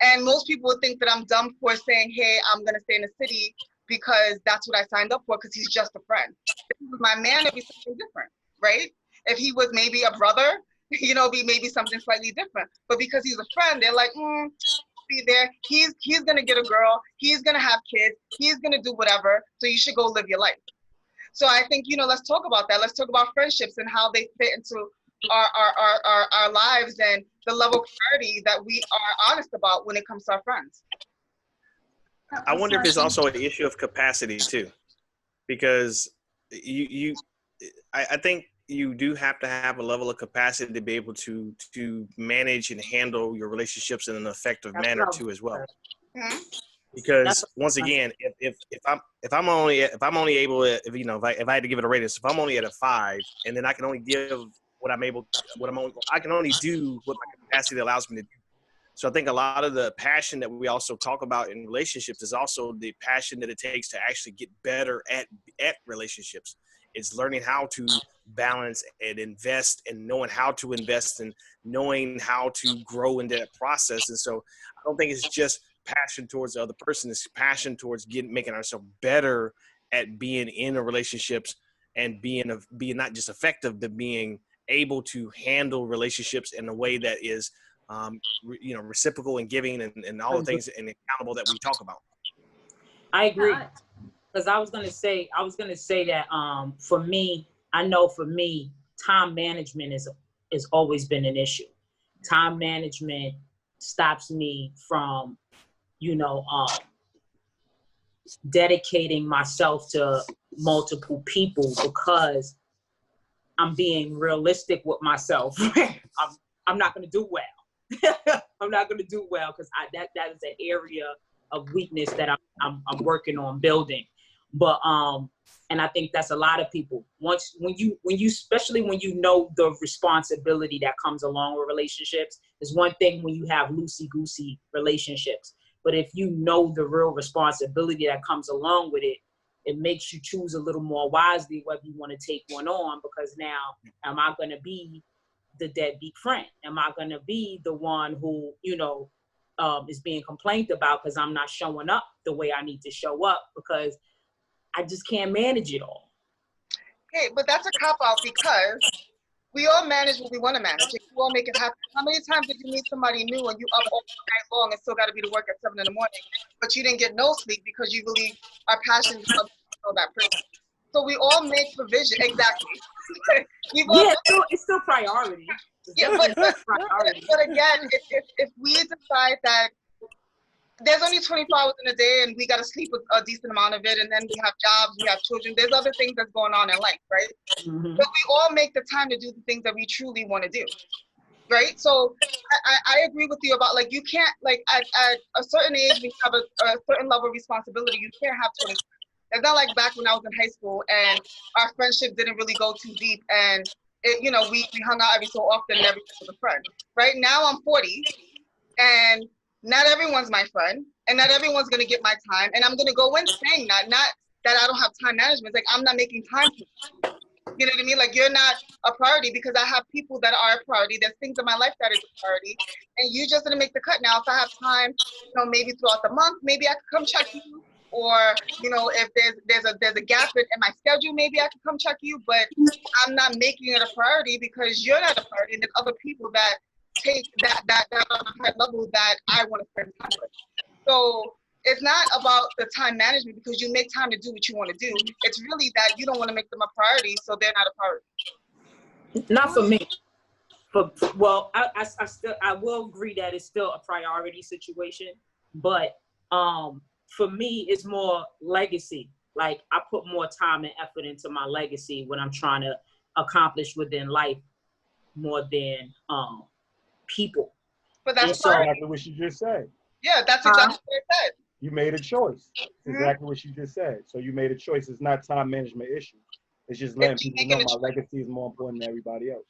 B: And most people would think that I'm dumb for saying, hey, I'm going to stay in the city because that's what I signed up for, because he's just a friend. If he was my man, it'd be something different, right? If he was maybe a brother, be maybe something slightly different. But because he's a friend, they're like, be there. He's gonna get a girl. He's gonna have kids. He's gonna do whatever. So you should go live your life. So I think, let's talk about that. Let's talk about friendships and how they fit into our lives and the level of priority that we are honest about when it comes to our friends.
D: I wonder if it's also an issue of capacity too, because I think you do have to have a level of capacity to be able to manage and handle your relationships in an effective manner too as well. Mm-hmm. Because once again, if I'm only able to, if I had to give it a rating, so if I'm only at a 5, and then I can only give I can only do what my capacity allows me to do. So I think a lot of the passion that we also talk about in relationships is also the passion that it takes to actually get better at relationships. It's learning how to balance and invest, and knowing how to invest, and knowing how to grow in that process. And so I don't think it's just passion towards the other person. It's passion towards making ourselves better at being in a relationships, and being not just effective, but being able to handle relationships in a way that is reciprocal and giving, and all the things and accountable that we talk about.
G: I agree, because I was gonna say that for me, time management is always been an issue. Time management stops me from dedicating myself to multiple people, because I'm being realistic with myself. I'm not gonna do well. I'm not going to do well, because that is an area of weakness that I'm working on building. But and I think that's a lot of people. When you especially when you know the responsibility that comes along with relationships, is one thing when you have loosey-goosey relationships. But if you know the real responsibility that comes along with it, it makes you choose a little more wisely whether you want to take one on, because now, am I going to be the deadbeat friend? Am I going to be the one who, is being complained about because I'm not showing up the way I need to show up, because I just can't manage it all?
B: Hey, but that's a cop-out, because we all manage what we want to manage. We all make it happen. How many times did you meet somebody new and you up all night long and still got to be to work at 7 in the morning, but you didn't get no sleep because you really are passionate about that person? So we all make provision. Exactly.
G: It's still priority.
B: But again, if we decide that there's only 24 hours in a day and we got to sleep a decent amount of it, and then we have jobs, we have children, there's other things that's going on in life, right? Mm-hmm. But we all make the time to do the things that we truly want to do, right? So I agree with you about, like, you can't, like, at a certain age, we have a certain level of responsibility. You can't have 20. It's not like back when I was in high school and our friendship didn't really go too deep, and we hung out every so often and everything was a friend. Right now I'm 40, and not everyone's my friend, and not everyone's gonna get my time, and I'm gonna go in saying that, not that I don't have time management. It's like, I'm not making time for you. You know what I mean? Like, you're not a priority, because I have people that are a priority. There's things in my life that is a priority, and you just didn't make the cut. Now, if I have time, maybe throughout the month, maybe I could come check you. Or, if there's a gap in my schedule, maybe I can come check you, but I'm not making it a priority because you're not a priority, and there's other people that take that on a high level that I want to spend time with. So it's not about the time management, because you make time to do what you want to do. It's really that you don't want to make them a priority, so they're not a priority.
G: Not for me. I will agree that it's still a priority situation, but for me, it's more legacy. Like, I put more time and effort into my legacy, when I'm trying to accomplish within life, more than people.
B: But that's
A: exactly what you just said.
B: Yeah, that's exactly what I said.
A: You made a choice. It's exactly what you just said. So you made a choice. It's not time management issue. It's just letting people know my legacy is more important than everybody else.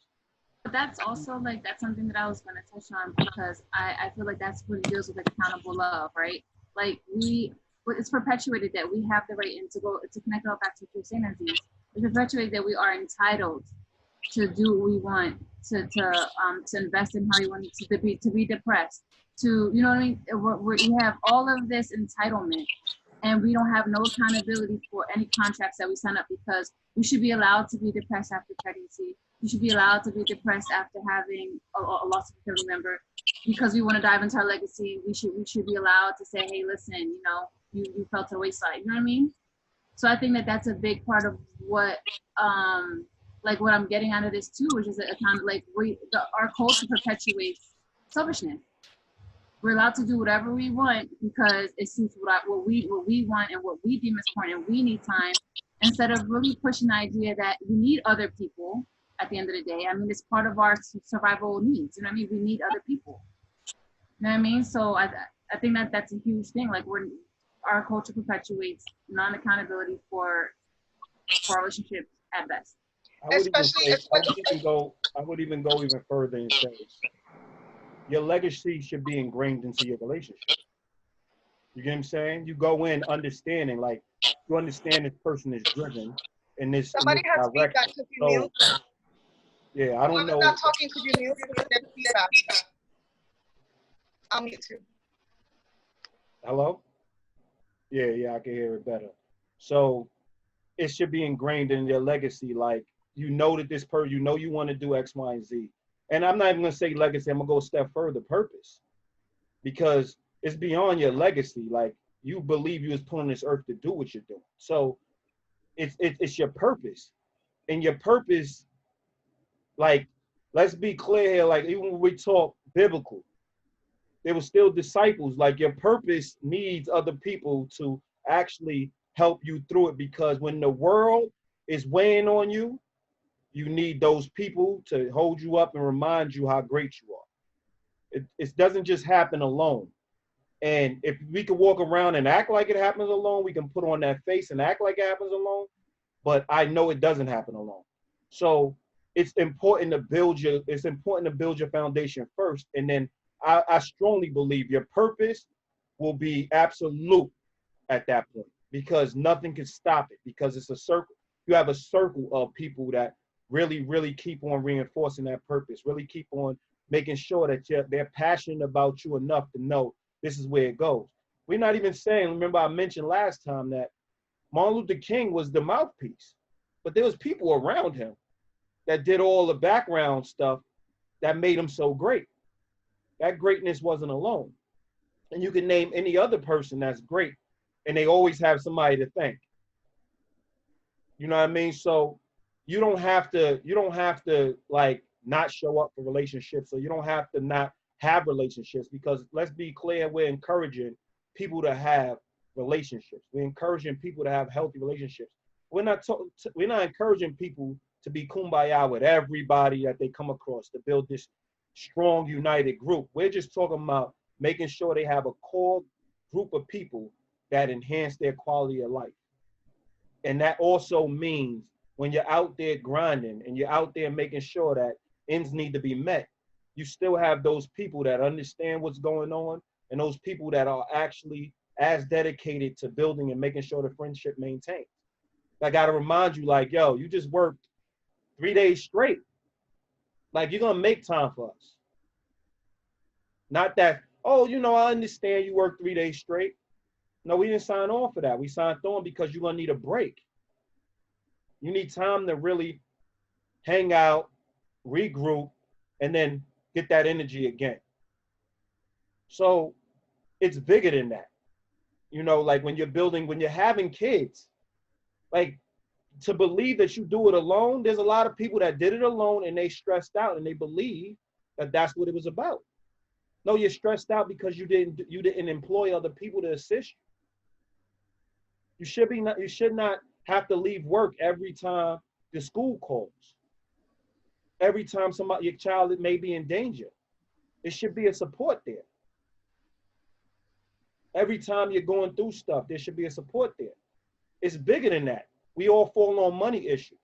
E: But that's also, like, that's something that I was going to touch on, because I feel like that's what deals with accountable love, right? Like, it's perpetuated that we have the right, and to connect all back to what you're saying, Aziz, it's perpetuated that we are entitled to do what we want, to invest in how you want, to be depressed, to, you know what I mean? We have all of this entitlement, and we don't have no accountability for any contracts that we sign up, because we should be allowed to be depressed after pregnancy. You should be allowed to be depressed after having a loss of a family member, because we want to dive into our legacy. We should be allowed to say, hey, listen, you felt a wayside. You know what I mean? So I think that that's a big part of what like what I'm getting out of this too, which is our culture perpetuates selfishness. We're allowed to do whatever we want because it suits what we want and what we deem as important. We need time, instead of really pushing the idea that we need other people at the end of the day. I mean, it's part of our survival needs. You know what I mean? We need other people. You know what I mean? So I think that's a huge thing. Like our culture perpetuates non-accountability for relationships at best.
A: I would even go even further and say your legacy should be ingrained into your relationship. You get what I'm saying? You go in understanding, like, you understand this person is driven in this
B: Somebody has feedback. Could you mute?
A: Yeah, I don't know.
B: Whoever's not talking, could you mute? There's feedback. I'll mute too.
A: Hello? Yeah, I can hear it better. So it should be ingrained in their legacy. Like, you know that this person, you know you want to do X, Y, and Z. And I'm not even going to say legacy. I'm going to go a step further, purpose. Because it's beyond your legacy. Like, you believe you was put on this earth to do what you're doing. So it's your purpose. And your purpose, like, let's be clear here, like, even when we talk biblical, there were still disciples. Like, your purpose needs other people to actually help you through it, because when the world is weighing on you, you need those people to hold you up and remind you how great you are. It doesn't just happen alone. And if we can walk around and act like it happens alone, we can put on that face and act like it happens alone. But I know it doesn't happen alone. So it's important to build your foundation first. And then I strongly believe your purpose will be absolute at that point, because nothing can stop it, because it's a circle. You have a circle of people that really, really keep on reinforcing that purpose, really keep on making sure that they're passionate about you enough to know this is where it goes. We're not even saying, remember I mentioned last time that Martin Luther King was the mouthpiece, but there was people around him that did all the background stuff that made him so great. That greatness wasn't alone. And you can name any other person that's great, and they always have somebody to thank. You know what I mean? So you don't have to like not show up for relationships, or you don't have to not have relationships, because let's be clear, we're encouraging people to have relationships. We're encouraging people to have healthy relationships. We're not encouraging people to be kumbaya with everybody that they come across to build this strong, united group. We're just talking about making sure they have a core group of people that enhance their quality of life. And that also means when you're out there grinding and you're out there making sure that ends need to be met, you still have those people that understand what's going on, and those people that are actually as dedicated to building and making sure the friendship maintains. I got to remind you, like, yo, you just worked 3 days straight. Like, you're going to make time for us. Not that, oh, you know, I understand you worked 3 days straight. No, we didn't sign on for that. We signed on because you're going to need a break. You need time to really hang out, regroup, and then get that energy again. So it's bigger than that. You know, like when you're having kids, like, to believe that you do it alone, there's a lot of people that did it alone and they stressed out and they believe that that's what it was about. No, you're stressed out because you didn't employ other people to assist you. You should not have to leave work every time the school calls. Every time your child may be in danger. It should be a support there. Every time you're going through stuff, there should be a support there. It's bigger than that. We all fall on money issues.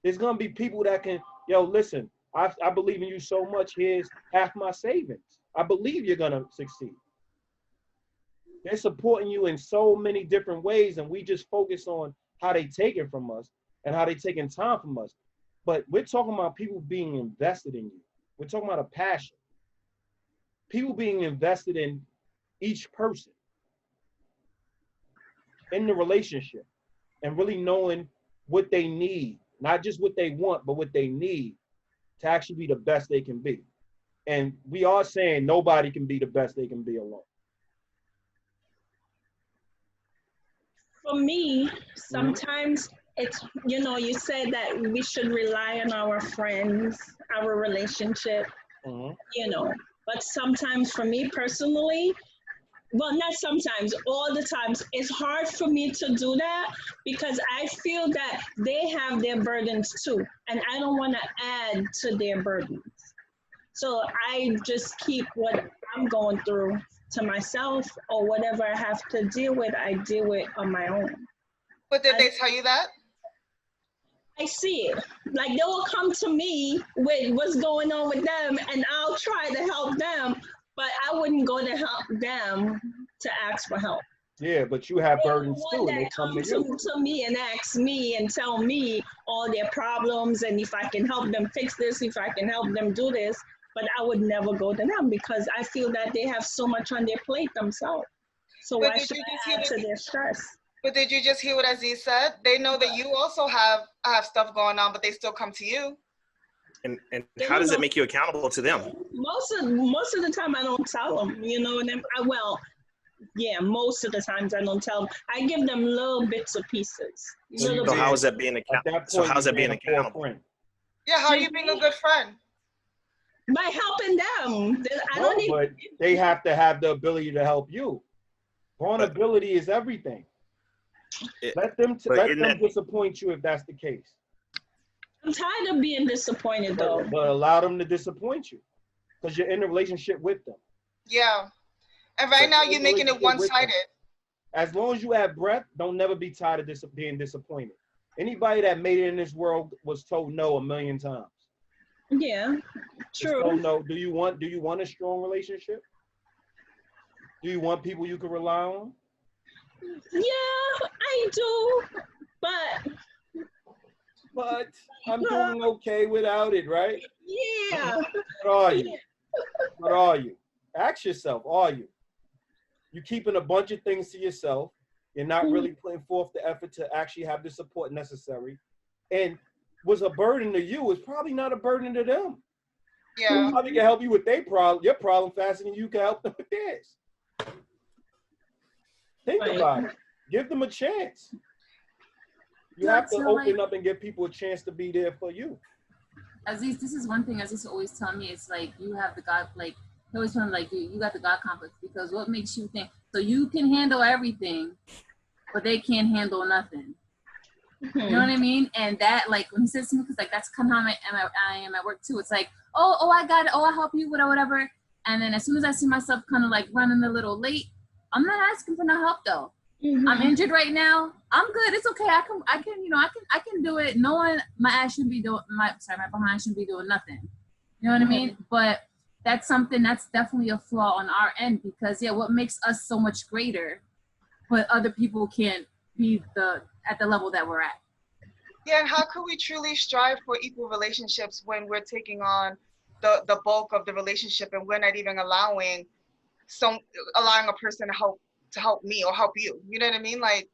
A: There's going to be people that can, yo, listen, I believe in you so much. Here's half my savings. I believe you're going to succeed. They're supporting you in so many different ways, and we just focus on how they take it from us and how they taking time from us. But we're talking about people being invested in you. We're talking about a passion. People being invested in each person in the relationship, and really knowing what they need, not just what they want, but what they need to actually be the best they can be. And we are saying nobody can be the best they can be alone.
F: For me, sometimes it's, you said that we should rely on our friends, our relationship, but sometimes for me personally, well, not sometimes, all the times, it's hard for me to do that because I feel that they have their burdens too, and I don't want to add to their burdens. So I just keep what I'm going through to myself, or whatever I have to deal with, I deal with on my own.
B: But did they tell you that?
F: I see it. Like, they will come to me with what's going on with them, and I'll try to help them, but I wouldn't go to help them to ask for help.
A: Yeah, but you have burdens too, and they come to you.
F: To me and ask me and tell me all their problems, and if I can help them fix this, if I can help them do this, but I would never go to them because I feel that they have so much on their plate themselves. So why should I add to their stress?
B: But did you just hear what Aziz said? They know that you also have stuff going on, but they still come to you.
D: And how does it make you accountable to them?
F: Most of the time I don't tell them, most of the times I don't tell them. I give them little bits of pieces.
D: So how is that being accountable? So how's that being accountable?
B: Yeah, how are you being a good friend?
F: By helping them.
A: But they have to have the ability to help you. Vulnerability is everything. Let them disappoint you if that's the case.
F: I'm tired of being disappointed though.
A: But allow them to disappoint you because you're in a relationship with them.
B: Yeah. And right now you're making it one-sided.
A: As long as you have breath, don't never be tired of being disappointed. Anybody that made it in this world was told no a million times.
F: Yeah, true.
A: So no. Do you want a strong relationship? Do you want people you can rely on?
F: Yeah, I do,
A: but I'm doing okay without it, right?
F: Yeah.
A: What are you? Ask yourself, are you? You keeping a bunch of things to yourself. You're not really putting forth the effort to actually have the support necessary. And what's a burden to you is probably not a burden to them.
B: Yeah.
A: They probably can help you with your problem faster than you can help them with theirs. Think about it. Give them a chance. You have to open up and give people a chance to be there for you.
E: Aziz, this is one thing Aziz always tell me. It's like you have the God, like he always tell me, like you got the God complex because what makes you think so you can handle everything, but they can't handle nothing. You know what I mean? And that, like, when he says to me, because like that's kind of how I am at work too. It's like, oh, I got it. Oh, I'll help you, whatever. And then as soon as I see myself kind of like running a little late, I'm not asking for no help though. Mm-hmm. I'm injured right now. I'm good. It's okay. I can do it. No one, my ass shouldn't be doing my behind shouldn't be doing nothing. You know what I mean? But that's something that's definitely a flaw on our end because what makes us so much greater, but other people can't be at the level that we're at.
B: Yeah, and how can we truly strive for equal relationships when we're taking on the bulk of the relationship and we're not even allowing a person to help me or help you? You know what I mean? Like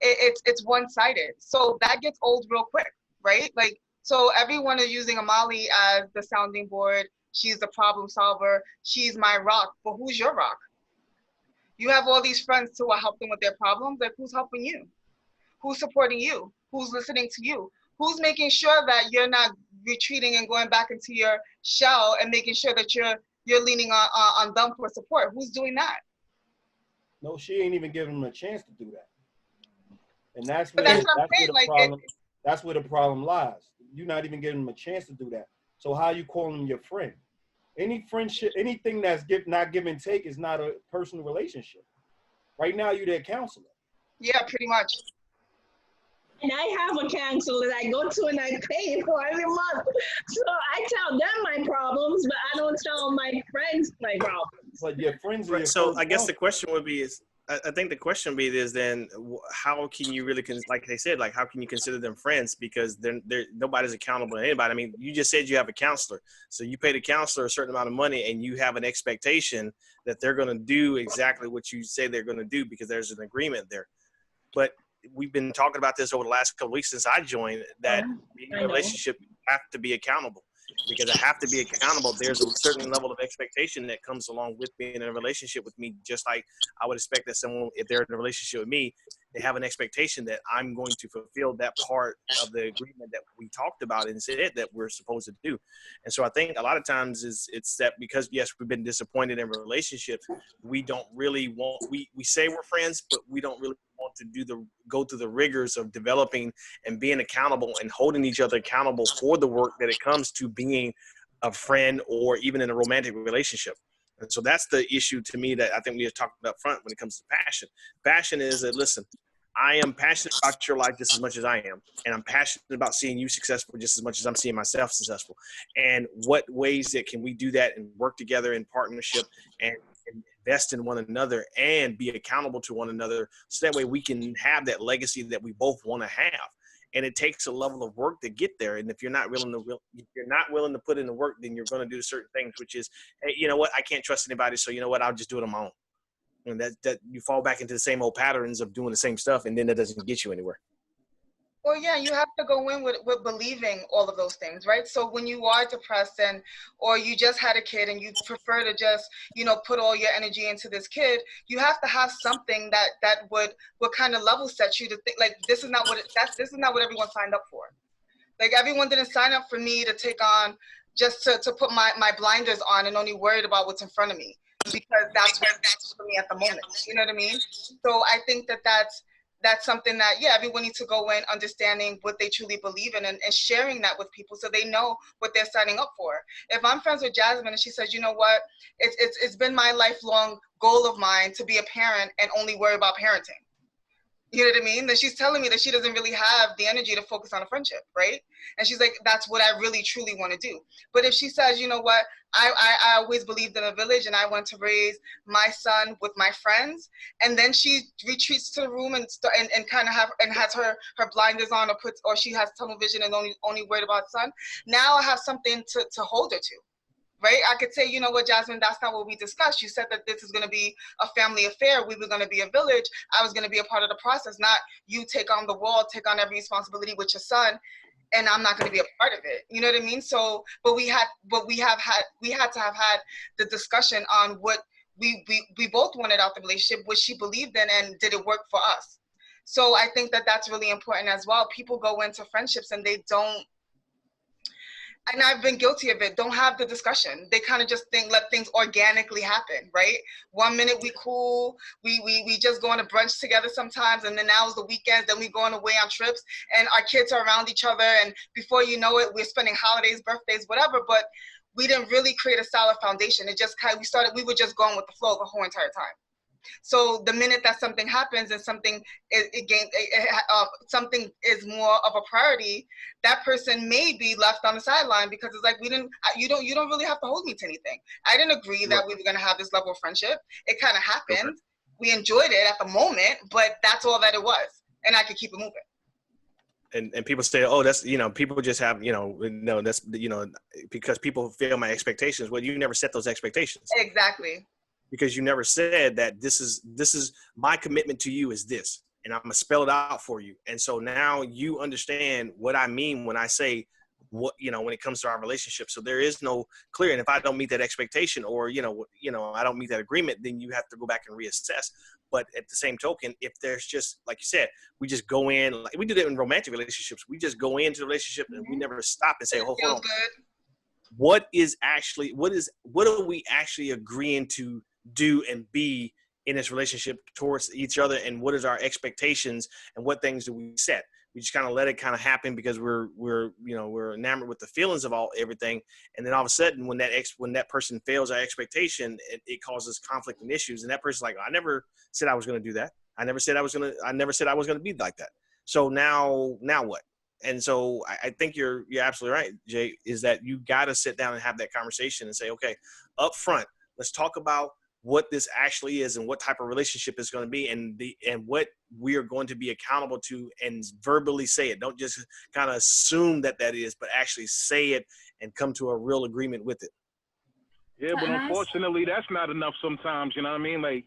B: it's one-sided. So that gets old real quick, right? Like, so everyone is using Amali as the sounding board. She's the problem solver. She's my rock. But who's your rock? You have all these friends who are helping with their problems. Like, who's helping you? Who's supporting you? Who's listening to you? Who's making sure that you're not retreating and going back into your shell and making sure that you're leaning on them for support? Who's doing that?
A: No, she ain't even giving them a chance to do that. And that's where the problem lies. You're not even giving them a chance to do that. So how you calling them your friend? Any friendship, anything that's not give and take is not a personal relationship. Right now, you're their counselor.
B: Yeah, pretty much.
F: And I have a counselor that I go to and I pay for every month. So I tell them my problems, but I don't tell my friends my problems.
A: But your friends are
D: so I guess the question would be I think the question would be is then how can you really, like they said, like how can you consider them friends? Because they're nobody's accountable to anybody. I mean, you just said you have a counselor. So you pay the counselor a certain amount of money and you have an expectation that they're going to do exactly what you say they're going to do because there's an agreement there. But we've been talking about this over the last couple of weeks since I joined that being in a relationship, you have to be accountable. Because I have to be accountable. There's a certain level of expectation that comes along with being in a relationship with me, just like I would expect that someone, if they're in a relationship with me, they have an expectation that I'm going to fulfill that part of the agreement that we talked about and said that we're supposed to do. And so I think a lot of times it's that because, yes, we've been disappointed in relationships, we don't really want, we say we're friends, but we don't really want to go through the rigors of developing and being accountable and holding each other accountable for the work that it comes to being a friend or even in a romantic relationship. And so that's the issue to me that I think we have talked about up front when it comes to passion. Passion is that, listen, I am passionate about your life just as much as I am. And I'm passionate about seeing you successful just as much as I'm seeing myself successful. And what ways that can we do that and work together in partnership and invest in one another and be accountable to one another, so that way we can have that legacy that we both want to have. And it takes a level of work to get there. And if you're not willing to put in the work, then you're going to do certain things, which is, hey, you know what? I can't trust anybody. So you know what? I'll just do it on my own. And that you fall back into the same old patterns of doing the same stuff. And then that doesn't get you anywhere.
B: Well, yeah, you have to go in with believing all of those things, right? So when you are depressed or you just had a kid and you prefer to just, put all your energy into this kid, you have to have something that would kind of level set you to think, like, this is not what everyone signed up for. Like, everyone didn't sign up for me to take on, just to put my blinders on and only worried about what's in front of me, because that's for me at the moment. You know what I mean? So I think that's something that, yeah, everyone needs to go in understanding what they truly believe in and sharing that with people so they know what they're signing up for. If I'm friends with Jasmine and she says, you know what, it's been my lifelong goal of mine to be a parent and only worry about parenting. You know what I mean? That she's telling me that she doesn't really have the energy to focus on a friendship, right? And she's like, that's what I really, truly want to do. But if she says, you know what, I always believed in a village and I want to raise my son with my friends, and then she retreats to the room and kind of has her blinders on or she has tunnel vision and only worried about son, now I have something to hold her to. Right? I could say, you know what, Jasmine, that's not what we discussed. You said that this is going to be a family affair. We were going to be a village. I was going to be a part of the process, not you take on the wall, take on every responsibility with your son, and I'm not going to be a part of it. You know what I mean? So, but we had to have had the discussion on what we both wanted out the relationship, what she believed in, and did it work for us? So I think that that's really important as well. People go into friendships and they don't, and I've been guilty of it, don't have the discussion. They kind of just let things organically happen, right? 1 minute we cool, we just go on a brunch together sometimes, and then now is the weekends, then we going away on trips, and our kids are around each other, and before you know it, we're spending holidays, birthdays, whatever, but we didn't really create a solid foundation. It just we were just going with the flow the whole entire time. So the minute that something happens and something is more of a priority, that person may be left on the sideline because it's like, you don't really have to hold me to anything. I didn't agree that we were going to have this level of friendship. It kind of happened. Okay. We enjoyed it at the moment, but that's all that it was. And I could keep it moving.
D: And people say, oh, that's, people just have, no, that's, because people fail my expectations. Well, you never set those expectations.
B: Exactly.
D: Because you never said that this is my commitment to you is this, and I'm gonna spell it out for you. And so now you understand what I mean when I say what, when it comes to our relationship. So there is no clear. And if I don't meet that expectation or, I don't meet that agreement, then you have to go back and reassess. But at the same token, if there's just, like you said, we just go in, like we do that in romantic relationships. We just go into the relationship and we never stop and say, hold on. What are we actually agreeing to do and be in this relationship towards each other, and what is our expectations and what things do we set? We just kind of let it kind of happen because we're enamored with the feelings of everything, and then all of a sudden when that person fails our expectation, it causes conflict and issues, and that person's like, I never said I was going to do that. I never said I was going to be like that. So now what? And so I think you're absolutely right, Jay, is that you got to sit down and have that conversation and say, okay, up front, let's talk about what this actually is and what type of relationship it's going to be, and what we are going to be accountable to, and verbally say it. Don't just kind of assume that is, but actually say it and come to a real agreement with it.
C: Yeah, but unfortunately, that's not enough sometimes, you know what I mean? Like,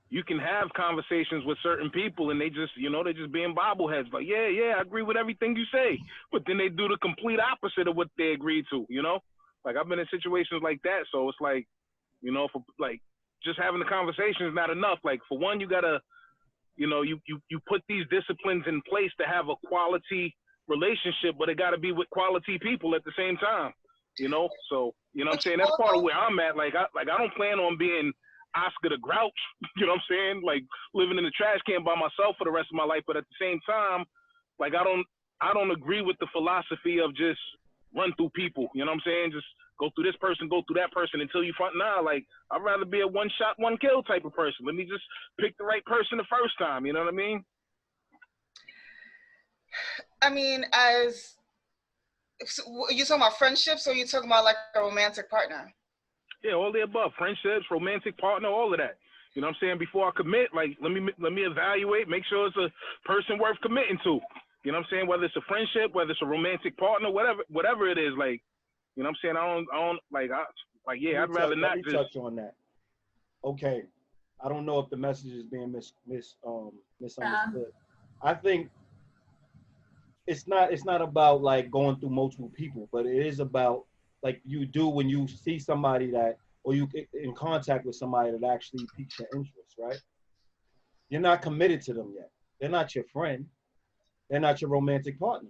C: you can have conversations with certain people and they just, they're just being bobbleheads. Like, yeah, I agree with everything you say. But then they do the complete opposite of what they agreed to, Like, I've been in situations like that. So it's like, for like, just having the conversation is not enough. Like, for one, you gotta you know, you put these disciplines in place to have a quality relationship, but it got to be with quality people at the same time, you know? So, you know what I'm saying? That's part of where I'm at. Like, I don't plan on being Oscar the Grouch, you know what I'm saying? Like, living in the trash can by myself for the rest of my life. But at the same time, like, I don't agree with the philosophy of just run through people, you know what I'm saying? Just go through this person, go through that person until you find, like, I'd rather be a one shot, one kill type of person. Let me just pick the right person the first time, you know what I mean?
B: I mean, you talking about friendships, or you talking about like a romantic partner?
C: Yeah, all the above. Friendships, romantic partner, all of that. You know what I'm saying? Before I commit, like, let me evaluate, make sure it's a person worth committing to. You know what I'm saying? Whether it's a friendship, whether it's a romantic partner, whatever it is, like, you know what I'm saying? I'd rather not just
A: touch on that. Okay. I don't know if the message is being misunderstood. I think it's not about like going through multiple people, but it is about like you do when you see somebody that, or you get in contact with somebody that actually piques your interest, right? You're not committed to them yet. They're not your friend. They're not your romantic partner.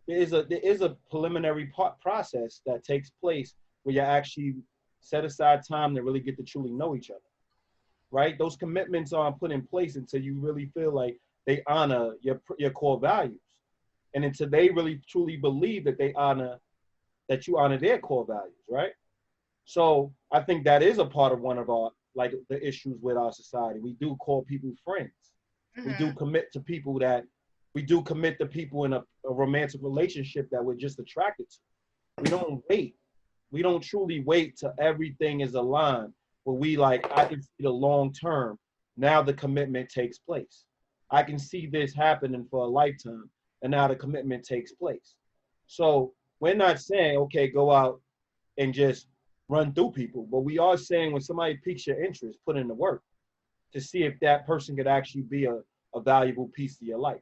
A: There is a preliminary process that takes place where you actually set aside time to really get to truly know each other, right? Those commitments aren't put in place until you really feel like they honor your core values, and until they really truly believe that you honor their core values, right? So I think that is a part of one of our, like, the issues with our society. We do call people friends. Mm-hmm. We do commit to people in a romantic relationship that we're just attracted to. We don't wait. We don't truly wait till everything is aligned, where we like, I can see the long term. Now the commitment takes place. I can see this happening for a lifetime, and now the commitment takes place. So we're not saying, okay, go out and just run through people, but we are saying when somebody piques your interest, put in the work to see if that person could actually be a valuable piece of your life.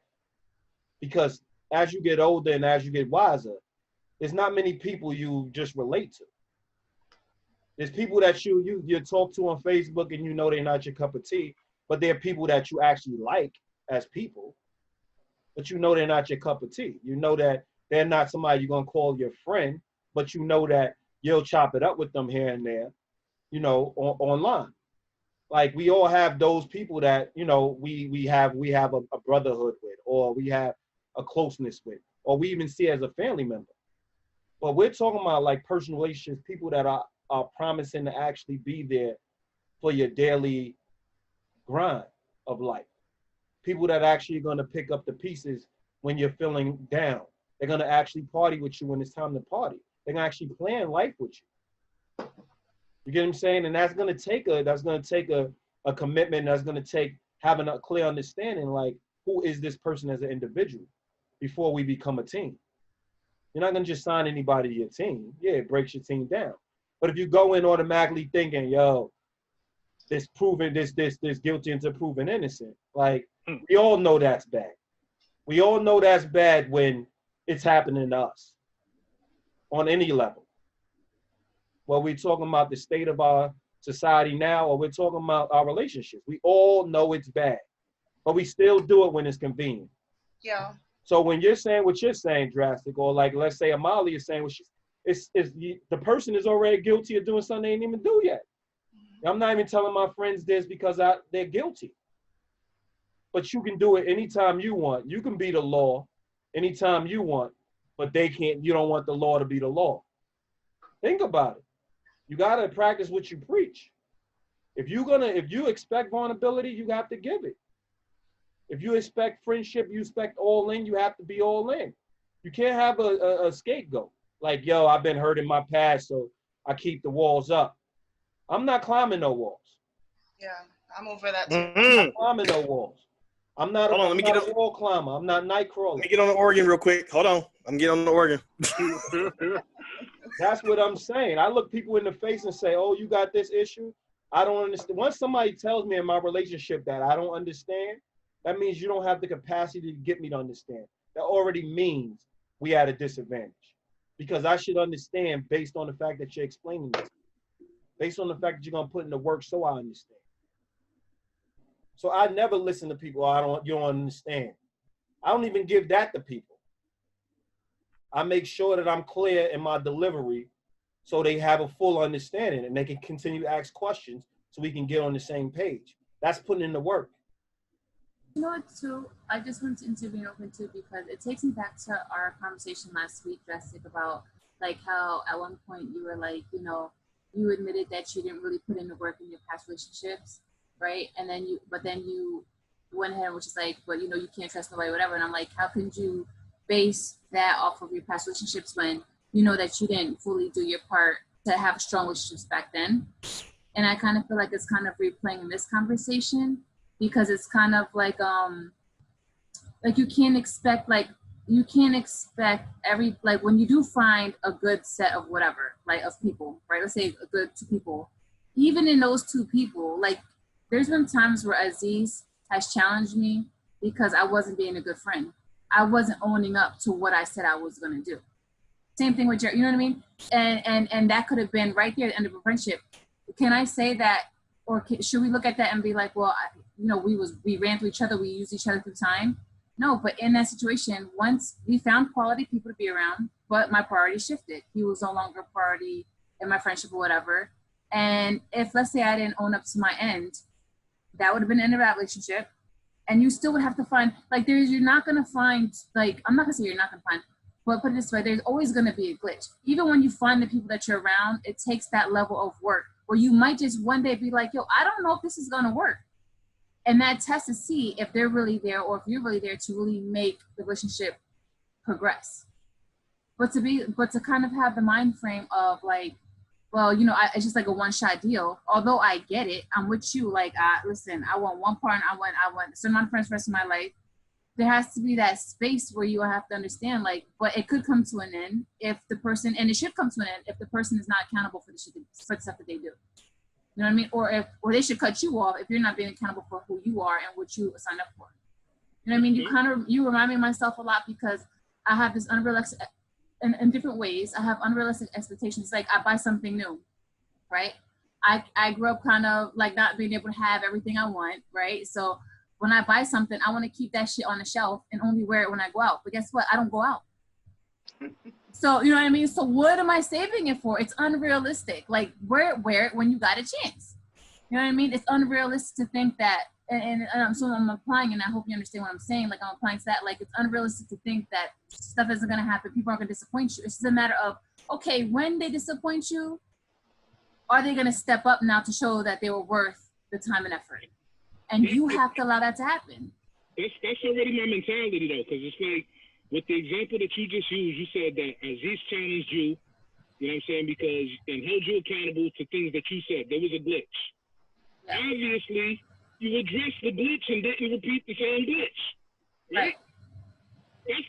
A: Because as you get older and as you get wiser, there's not many people you just relate to. There's people that you talk to on Facebook and you know they're not your cup of tea, but they're people that you actually like as people, but you know they're not your cup of tea. You know that they're not somebody you're going to call your friend, but you know that you'll chop it up with them here and there, you know, online. Like, we all have those people that, you know, we have a brotherhood with, or we have a closeness with, or we even see as a family member. But we're talking about like personal relationships, people that are promising to actually be there for your daily grind of life. People that actually are going to pick up the pieces when you're feeling down. They're going to actually party with you when it's time to party. They're going to actually plan life with you. You get what I'm saying? And that's going to take a commitment. That's going to take having a clear understanding, like, who is this person as an individual before we become a team. You're not going to just sign anybody to your team. Yeah, it breaks your team down. But if you go in automatically thinking, yo, this guilty until proven innocent, like, we all know that's bad. We all know that's bad when it's happening to us on any level. Well, we're talking about the state of our society now, or we're talking about our relationships. We all know it's bad, but we still do it when it's convenient.
B: Yeah.
A: So when you're saying what you're saying, drastic, or like, let's say Amali is saying what the person is already guilty of doing something they didn't even do yet. I'm not even telling my friends this because they're guilty. But you can do it anytime you want. You can be the law anytime you want, but they can't. You don't want the law to be the law. Think about it. You gotta practice what you preach. If you expect vulnerability, you have to give it. If you expect friendship, you expect all in, you have to be all in. You can't have a scapegoat. Like, yo, I've been hurt in my past, so I keep the walls up. I'm not climbing no walls.
B: Yeah, I'm over that too.
A: I'm not climbing no walls. I'm not a wall climber. I'm not Nightcrawler.
D: Let me get on the organ real quick. Hold on. I'm getting on the organ.
A: That's what I'm saying. I look people in the face and say, oh, you got this issue? I don't understand. Once somebody tells me in my relationship that I don't understand, that means you don't have the capacity to get me to understand. That already means we at a disadvantage. Because I should understand based on the fact that you're explaining it. Based on the fact that you're going to put in the work so I understand. So I never listen to people, you don't understand. I don't even give that to people. I make sure that I'm clear in my delivery so they have a full understanding and they can continue to ask questions so we can get on the same page. That's putting in the work.
E: You know what, too? I just wanted to intervene open too because it takes me back to our conversation last week, Jessica, about like how at one point you were like, you know, you admitted that you didn't really put in the work in your past relationships, right? And then you went ahead and was just like, but you know, you can't trust nobody, whatever. And I'm like, how can you base that off of your past relationships when you know that you didn't fully do your part to have strong relationships back then? And I kind of feel like it's kind of replaying in this conversation because it's kind of like you can't expect every, like when you do find a good set of whatever, like of people, right? Let's say a good 2 people, even in those 2 people, like there's been times where Aziz has challenged me because I wasn't being a good friend. I wasn't owning up to what I said I was going to do. Same thing with Jerry, you know what I mean? And that could have been right there at the end of a friendship. Can I say that, or should we look at that and be like, well, we ran through each other, we used each other through time? No, but in that situation, once we found quality people to be around, but my priority shifted. He was no longer a priority in my friendship or whatever. And if, let's say, I didn't own up to my end, that would have been the end of that relationship. And you still would have to find, like, you're not going to find, like, I'm not going to say you're not going to find, but put it this way, there's always going to be a glitch. Even when you find the people that you're around, it takes that level of work where you might just one day be like, yo, I don't know if this is going to work. And that test to see if they're really there or if you're really there to really make the relationship progress. But to kind of have the mind frame of like, well, you know, it's just like a one-shot deal. Although I get it, I'm with you. Like, listen, I want one partner. I want a certain amount of friends for the rest of my life. There has to be that space where you have to understand, like, but it could come to an end if the person, and it should come to an end if the person is not accountable for the stuff that they do. You know what I mean? Or they should cut you off if you're not being accountable for who you are and what you signed up for. You know what I mean? You remind me of myself a lot because I have this unrealistic, in different ways, I have unrealistic expectations. Like I buy something new, right? I grew up kind of like not being able to have everything I want, right? So when I buy something, I want to keep that shit on the shelf and only wear it when I go out. But guess what? I don't go out. So, you know what I mean? So what am I saving it for? It's unrealistic. Like wear it when you got a chance. You know what I mean? It's unrealistic to think that, so I'm applying, and I hope you understand what I'm saying. Like I'm applying to that. Like it's unrealistic to think that stuff isn't going to happen. People aren't going to disappoint you. It's just a matter of, okay, when they disappoint you, are they going to step up now to show that they were worth the time and effort? And you have to allow that to happen.
C: That's already my mentality though, because it's like with the example that you just used, you said that Aziz challenged you, you know what I'm saying, and held you accountable to things that you said. There was a glitch. Yeah. Obviously, you addressed the glitch and didn't repeat the same glitch. Right? I've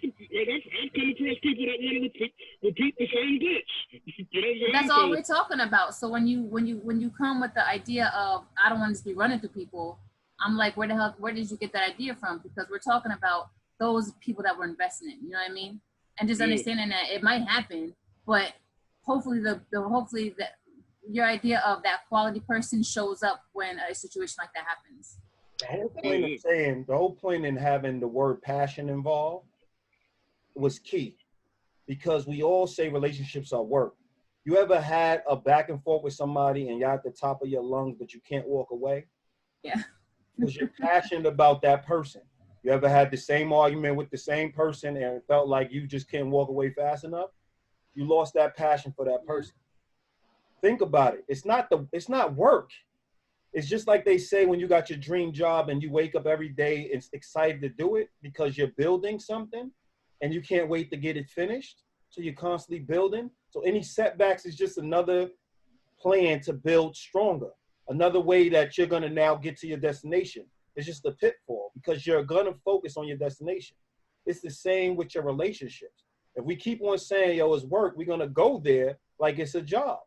C: come across people that want to repeat the same glitch. You know what I'm saying?
E: That's all we're talking about. So when you come with the idea of I don't want to just be running through people, I'm like, where did you get that idea from? Because we're talking about those people that we're investing in, you know what I mean? And just understanding that it might happen, but hopefully hopefully your idea of that quality person shows up when a situation like that happens.
A: The whole point in having the word passion involved was key, because we all say relationships are work. You ever had a back and forth with somebody and you're at the top of your lungs, but you can't walk away?
E: Yeah.
A: Because you're passionate about that person. You ever had the same argument with the same person and it felt like you just can't walk away fast enough? You lost that passion for that person. Think about it. It's not work. It's just like they say when you got your dream job and you wake up every day and excited to do it because you're building something and you can't wait to get it finished. So you're constantly building. So any setbacks is just another plan to build stronger. Another way that you're going to now get to your destination. It's just a pitfall because you're going to focus on your destination. It's the same with your relationships. If we keep on saying, yo, it's work, we're going to go there like it's a job.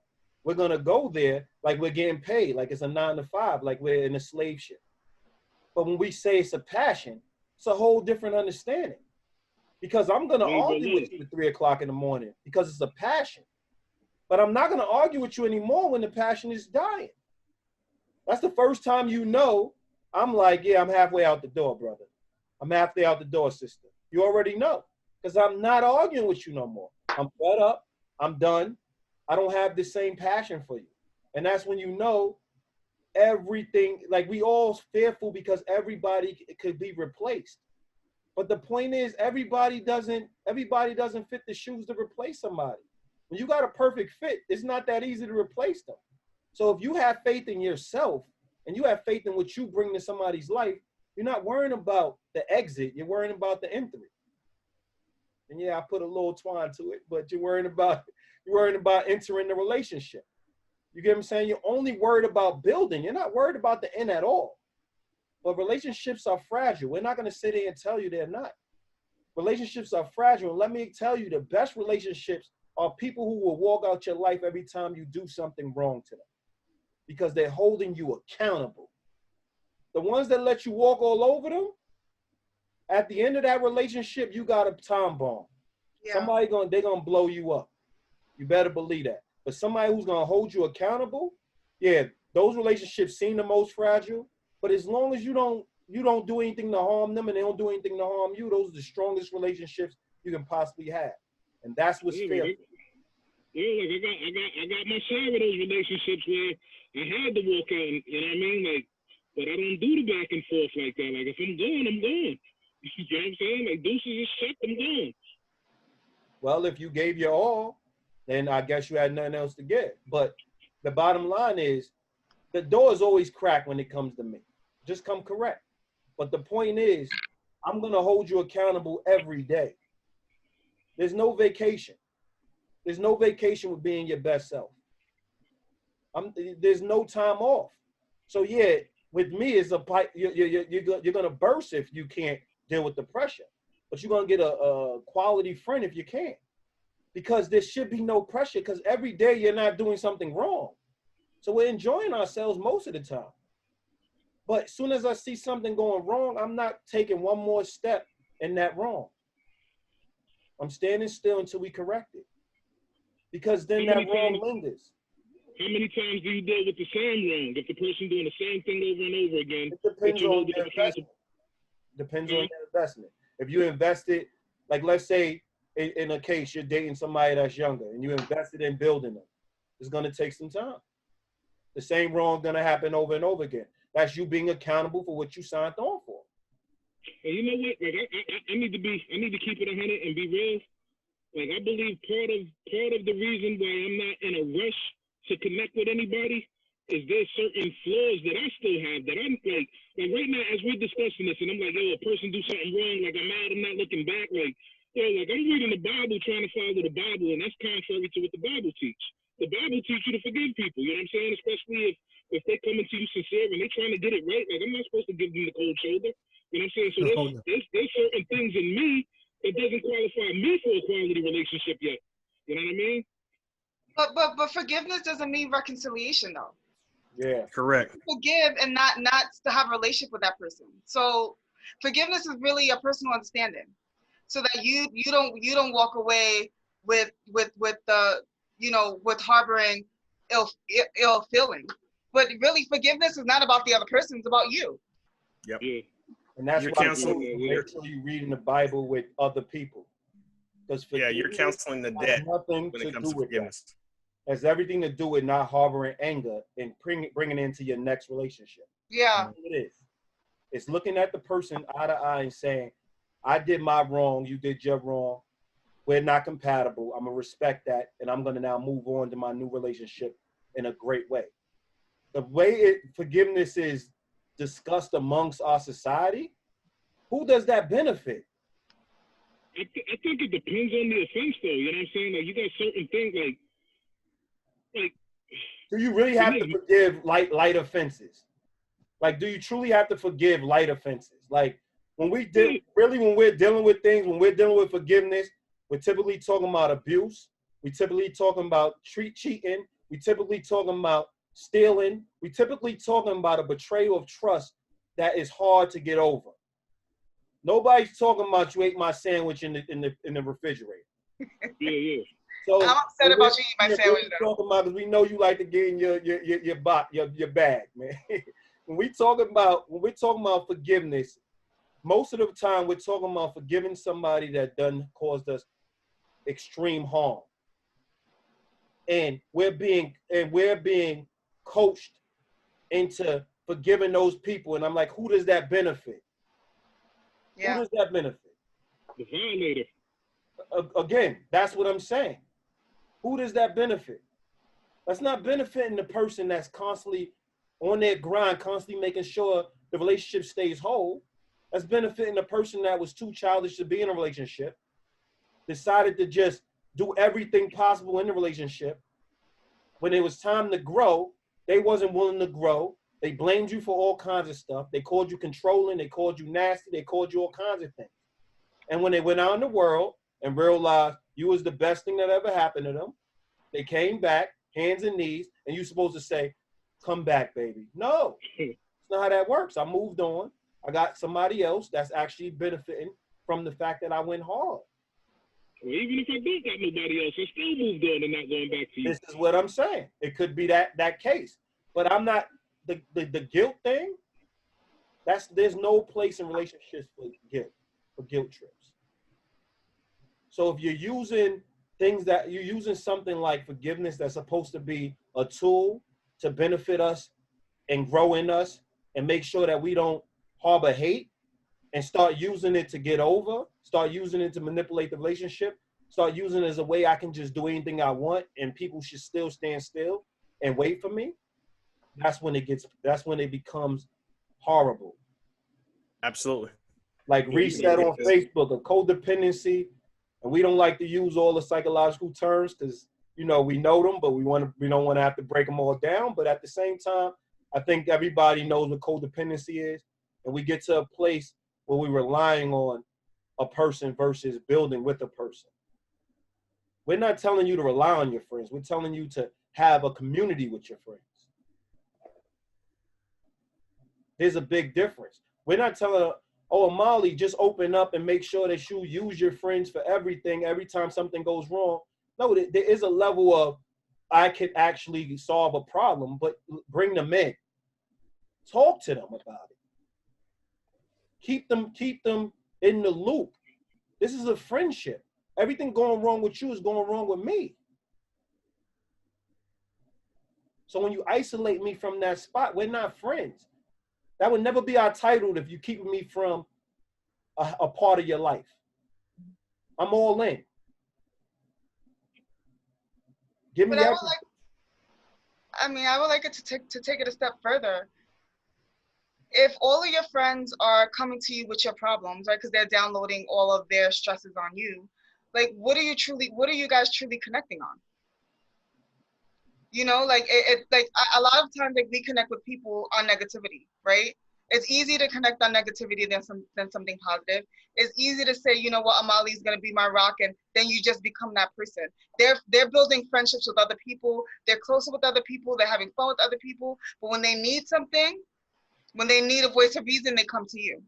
A: We're going to go there like we're getting paid, like it's a 9 to 5, like we're in a slave ship. But when we say it's a passion, it's a whole different understanding. Because I'm going to argue with you at 3 o'clock in the morning because it's a passion. But I'm not going to argue with you anymore when the passion is dying. That's the first time you know I'm like, yeah, I'm halfway out the door, brother. I'm halfway out the door, sister. You already know, because I'm not arguing with you no more. I'm fed up. I'm done. I don't have the same passion for you. And that's when you know everything, like we all fearful because everybody could be replaced. But the point is, everybody doesn't fit the shoes to replace somebody. When you got a perfect fit, it's not that easy to replace them. So if you have faith in yourself and you have faith in what you bring to somebody's life, you're not worrying about the exit. You're worrying about the entry. And yeah, I put a little twine to it, but you're worrying about entering the relationship. You get what I'm saying? You're only worried about building. You're not worried about the end at all. But relationships are fragile. We're not going to sit here and tell you they're not. Relationships are fragile. And let me tell you, the best relationships are people who will walk out your life every time you do something wrong to them, because they're holding you accountable. The ones that let you walk all over them, at the end of that relationship, you got a time bomb. Yeah. They're gonna blow you up. You better believe that. But somebody who's gonna hold you accountable, yeah, those relationships seem the most fragile. But as long as you don't do anything to harm them and they don't do anything to harm you, those are the strongest relationships you can possibly have. And that's what's fair.
C: Yeah, like I got my share of those relationships where I had to walk out, you know what I mean? Like, but I don't do the back and forth like that. Like, if I'm going, I'm going. You know what I'm saying? Like, deuces is shut, I'm going.
A: Well, if you gave your all, then I guess you had nothing else to give. But the bottom line is, the door is always cracked when it comes to me. Just come correct. But the point is, I'm going to hold you accountable every day. There's no vacation. There's no vacation with being your best self. There's no time off. So yeah, with me, it's a pipe. You're gonna burst if you can't deal with the pressure, but you're gonna get a quality friend if you can, because there should be no pressure. Because every day you're not doing something wrong, so we're enjoying ourselves most of the time. But as soon as I see something going wrong, I'm not taking one more step in that wrong. I'm standing still until we correct it. Because then that wrong lingers.
C: How many times do you deal with the same wrong? If the person doing the same thing over and over again,
A: it depends on your investment. Depends on your investment. If you invested, like let's say in a case you're dating somebody that's younger and you invested in building them, it's gonna take some time. The same wrong gonna happen over and over again. That's you being accountable for what you signed on for.
C: And you know what? Like I need to keep it 100 and be real. Like, I believe part of the reason why I'm not in a rush to connect with anybody is there's certain flaws that I still have that I'm like right now as we're discussing this and I'm like, yo, a person do something wrong, like I'm mad, I'm not looking back, like, yo, like I'm reading the Bible trying to follow the Bible, and that's contrary to what the Bible teach. The Bible teach you to forgive people, you know what I'm saying? Especially if they're coming to you sincere and they're trying to get it right. Like, I'm not supposed to give them the cold shoulder. You know what I'm saying? So there's certain things in me it doesn't qualify me for a quality relationship yet. You know what I mean?
B: But forgiveness doesn't mean reconciliation, though.
A: Yeah,
D: correct.
B: Forgive and not to have a relationship with that person. So forgiveness is really a personal understanding, so that you don't walk away with the with harboring ill feeling. But really, forgiveness is not about the other person; it's about you.
D: Yep.
C: Yeah.
A: And that's why make sure you read in the Bible with other people. Because
D: you're counseling the debt
A: nothing
D: when
A: to
D: it comes
A: do
D: to
A: with
D: forgiveness.
A: That. It has everything to do with not harboring anger and bringing it into your next relationship.
B: Yeah.
A: It is. It's looking at the person eye to eye and saying, I did my wrong, you did your wrong. We're not compatible. I'm going to respect that. And I'm going to now move on to my new relationship in a great way. The way forgiveness is discussed amongst our society, who does that benefit?
C: I think it depends on the offense, though. You know what I'm saying? Like, you got certain things like.
A: Do you really have to forgive light offenses? Like, do you truly have to forgive light offenses? Like, when we're dealing with things, when we're dealing with forgiveness, we're typically talking about abuse. We typically talking about cheating. We typically talking about stealing. We typically talking about a betrayal of trust that is hard to get over. Nobody's talking about you ate my sandwich in the refrigerator.
C: Yeah.
B: So I'm upset about you eating my sandwich.
A: Talking about because we know you like to get in your bag, man. when we're talking about forgiveness, most of the time we're talking about forgiving somebody that done caused us extreme harm. And we're being coached into forgiving those people. And I'm like, who does that benefit?
B: Yeah.
A: Who does that benefit?
C: The violator.
A: Again, that's what I'm saying. Who does that benefit? That's not benefiting the person that's constantly on their grind, constantly making sure the relationship stays whole. That's benefiting the person that was too childish to be in a relationship, decided to just do everything possible in the relationship. When it was time to grow, they wasn't willing to grow. They blamed you for all kinds of stuff. They called you controlling. They called you nasty. They called you all kinds of things. And when they went out in the world and realized you was the best thing that ever happened to them, they came back, hands and knees, and you're supposed to say, come back, baby. No, it's not how that works. I moved on. I got somebody else that's actually benefiting from the fact that I went hard.
C: Well, even if I don't got nobody else, I still moved on and not going back to you.
A: This is what I'm saying. It could be that case. But I'm not, the guilt thing, there's no place in relationships for guilt trips. So if you're using something like forgiveness that's supposed to be a tool to benefit us and grow in us and make sure that we don't harbor hate, and start using it to get over, start using it to manipulate the relationship, start using it as a way I can just do anything I want and people should still stand still and wait for me, that's when it becomes horrible.
D: Absolutely.
A: Like Reset on Facebook, a codependency, and we don't like to use all the psychological terms because, we know them, but we don't want to have to break them all down. But at the same time, I think everybody knows what codependency is, and we get to a place where we're relying on a person versus building with a person. We're not telling you to rely on your friends. We're telling you to have a community with your friends. There's a big difference. We're not telling her, oh, Molly, just open up and make sure that you use your friends for everything every time something goes wrong. No, there is a level of I can actually solve a problem, but bring them in. Talk to them about it. Keep them in the loop. This is a friendship. Everything going wrong with you is going wrong with me. So when you isolate me from that spot, we're not friends. That would never be our title if you keep me from a part of your life. I'm all in. Give me
B: but I would like it to take it a step further. If all of your friends are coming to you with your problems, right, because they're downloading all of their stresses on you, like, what are you guys truly connecting on? A lot of times, like, we connect with people on negativity, right? It's easy to connect on negativity than something positive. It's easy to say, you know what, Amali's gonna be my rock, and then you just become that person. They're building friendships with other people. They're closer with other people. They're having fun with other people. But when they need something, when they need a voice of reason, they come to you.